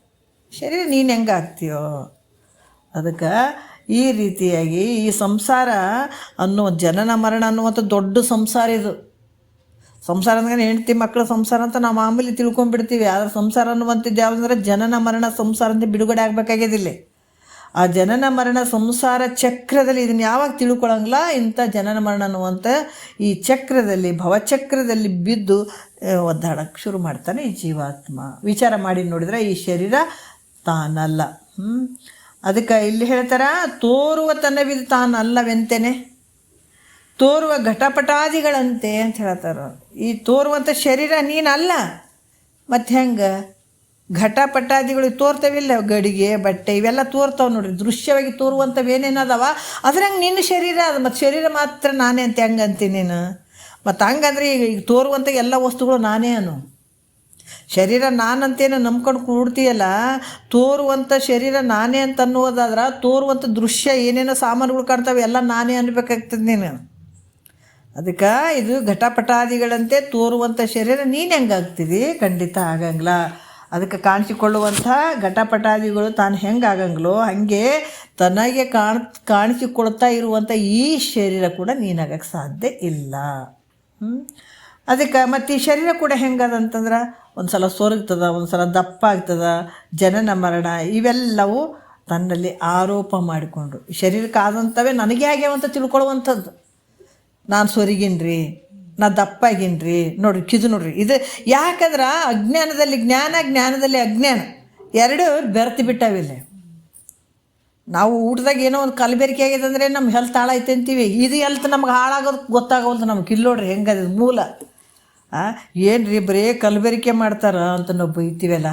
ಶರೀರ ನೀನು ಹೆಂಗೆ ಆಗ್ತೀಯೋ. ಅದಕ್ಕೆ ಈ ರೀತಿಯಾಗಿ ಈ ಸಂಸಾರ ಅನ್ನೋ ಜನನ ಮರಣ ಅನ್ನುವಂಥ ದೊಡ್ಡ ಸಂಸಾರ ಇದು. ಸಂಸಾರ ಅಂದ್ರೆ ಹೆಂಡತಿ ಮಕ್ಕಳ ಸಂಸಾರ ಅಂತ ನಾವು ಮಾಮೂಲಿ ತಿಳ್ಕೊಂಡ್ಬಿಡ್ತೀವಿ. ಆದರೆ ಸಂಸಾರ ಅನ್ನುವಂಥದ್ದು ಯಾವುದಂದ್ರೆ ಜನನ ಮರಣ ಸಂಸಾರದಿಂದ ಬಿಡುಗಡೆ ಆಗಬೇಕಾಗಿದ್ದಿಲ್ಲ. ಆ ಜನನ ಮರಣ ಸಂಸಾರ ಚಕ್ರದಲ್ಲಿ ಇದನ್ನು ಯಾವಾಗ ತಿಳ್ಕೊಳಂಗಿಲ್ಲ, ಇಂಥ ಜನನ ಮರಣ ಅನ್ನುವಂಥ ಈ ಚಕ್ರದಲ್ಲಿ ಭವಚಕ್ರದಲ್ಲಿ ಬಿದ್ದು ಒದ್ದಾಡಕ್ಕೆ ಶುರು ಮಾಡ್ತಾನೆ ಈ ಜೀವಾತ್ಮ. ವಿಚಾರ ಮಾಡಿ ನೋಡಿದರೆ ಈ ಶರೀರ ತಾನಲ್ಲ. ಅದಕ್ಕೆ ಇಲ್ಲಿ ಹೇಳ್ತಾರ, ತೋರುವ ತನವಿದು ತಾನಲ್ಲವೆಂತೇನೆ, ತೋರುವ ಘಟಪಟಾದಿಗಳಂತೆ ಅಂತ ಹೇಳ್ತಾರೆ. ಈ ತೋರುವಂಥ ಶರೀರ ನೀನಲ್ಲ, ಮತ್ತು ಹೆಂಗೆ ಘಟಪಟಾದಿಗಳು ತೋರ್ತವಿಲ್ಲ, ಗಡಿಗೆ ಬಟ್ಟೆ ಇವೆಲ್ಲ ತೋರ್ತಾವೆ ನೋಡ್ರಿ, ದೃಶ್ಯವಾಗಿ ತೋರುವಂಥವು ಏನೇನದವ ಅದ್ರಂಗೆ ನಿನ್ನ ಶರೀರ ಅದು. ಮತ್ತು ಶರೀರ ಮಾತ್ರ ನಾನೇ ಅಂತ ಹೆಂಗೆ ಅಂತೀನಿ ನೀನು? ಮತ್ತು ಹಂಗಂದ್ರೆ ಈಗ ತೋರುವಂಥ ಎಲ್ಲ ವಸ್ತುಗಳು ನಾನೇ ಅನು. ಶರೀರ ನಾನಂತೇನು ನಂಬ್ಕೊಂಡು ಕೂಡ್ತೀಯಲ್ಲ, ತೋರುವಂಥ ಶರೀರ ನಾನೇ ಅಂತ ಅನ್ನೋದಾದ್ರೆ ತೋರುವಂಥ ದೃಶ್ಯ ಏನೇನೋ ಸಾಮಾನುಗಳು ಕಾಣ್ತಾವೆ ಎಲ್ಲ ನಾನೇ ಅನ್ಬೇಕಾಗ್ತದೆ ನೀನು. ಅದಕ್ಕೆ ಇದು ಘಟಪಟಾದಿಗಳಂತೆ ತೋರುವಂಥ ಶರೀರ ನೀನು ಹೆಂಗಾಗ್ತೀವಿ? ಖಂಡಿತ ಆಗಂಗಿಲ್ಲ. ಅದಕ್ಕೆ ಕಾಣಿಸಿಕೊಳ್ಳುವಂಥ ಘಟಪಟಾದಿಗಳು ತಾನು ಹೆಂಗೆ ಆಗಂಗಿಲ್ಲೋ ಹಾಗೆ ತನಗೆ ಕಾಣಿಸಿಕೊಳ್ತಾ ಇರುವಂಥ ಈ ಶರೀರ ಕೂಡ ನೀನಾಗಕ್ಕೆ ಸಾಧ್ಯ ಇಲ್ಲ. ಅದಕ್ಕೆ ಮತ್ತು ಈ ಶರೀರ ಕೂಡ ಹೆಂಗದಂತಂದ್ರೆ ಒಂದು ಸಲ ಸೊರಗ್ತದ, ಒಂದು ಸಲ ದಪ್ಪ ಆಗ್ತದ. ಜನನ ಮರಣ ಇವೆಲ್ಲವೂ ತನ್ನಲ್ಲಿ ಆರೋಪ ಮಾಡಿಕೊಂಡು ಶರೀರಕ್ಕೆ ಆದಂಥವೇ ನನಗೆ ಆಗ್ಯಾವಂತ ತಿಳ್ಕೊಳ್ಳುವಂಥದ್ದು. ನಾನು ಸೊರಿಗಿನ್ರಿ, ನಾ ದಪ್ಪಾಗಿನ್ರಿ, ನೋಡ್ರಿ ಕಿದು ನೋಡ್ರಿ. ಇದು ಯಾಕಂದ್ರೆ ಅಜ್ಞಾನದಲ್ಲಿ ಜ್ಞಾನ, ಜ್ಞಾನದಲ್ಲಿ ಅಜ್ಞಾನ ಎರಡು ಬೆರ್ತು ಬಿಟ್ಟಾವಿಲ್ಲ. ನಾವು ಊಟದಾಗ ಏನೋ ಒಂದು ಕಲಬೆರಿಕೆ ಆಗಿದೆ ಅಂದರೆ ನಮ್ಮ ಹೆಲ್ತ್ ಹಾಳಾಯ್ತು ಅಂತೀವಿ. ಇದು ಹೆಲ್ತ್ ನಮ್ಗೆ ಹಾಳಾಗೋದು ಗೊತ್ತಾಗೋದು ನಮ್ಗೆ. ಇಲ್ಲಿ ನೋಡ್ರಿ ಹೆಂಗದ ಮೂಲ. ಏನು ರೀ ಬರೀ ಕಲಬೆರಿಕೆ ಮಾಡ್ತಾರ ಅಂತ ನಾವು ಬೈತೀವಲ್ಲ,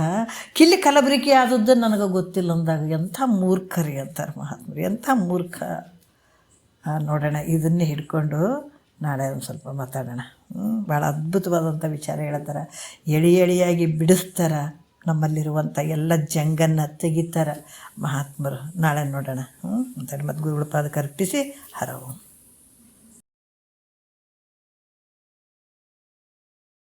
ಕಿಲ್ಲಿ ಕಲಬೆರಿಕೆ ಆದದ್ದು ನನಗೆ ಗೊತ್ತಿಲ್ಲ ಅಂದಾಗ ಎಂಥ ಮೂರ್ಖರಿ ಅಂತಾರೆ ಮಹಾತ್ಮರು. ಎಂಥ ಮೂರ್ಖ. ನೋಡೋಣ, ಇದನ್ನೇ ಹಿಡ್ಕೊಂಡು ನಾಳೆ ಒಂದು ಸ್ವಲ್ಪ ಮಾತಾಡೋಣ. ಭಾಳ ಅದ್ಭುತವಾದಂಥ ವಿಚಾರ ಹೇಳ್ತಾರೆ. ಎಳಿ ಎಳಿಯಾಗಿ ಬಿಡಿಸ್ತಾರೆ, ನಮ್ಮಲ್ಲಿರುವಂಥ ಎಲ್ಲ ಜಂಗನ್ನು ತೆಗಿತಾರೆ ಮಹಾತ್ಮರು. ನಾಳೆ ನೋಡೋಣ. ಮತ್ತು ಗುರುಗಳ ಪಾದಕ್ಕೆ ಅರ್ಪಿಸಿ ಹರವು.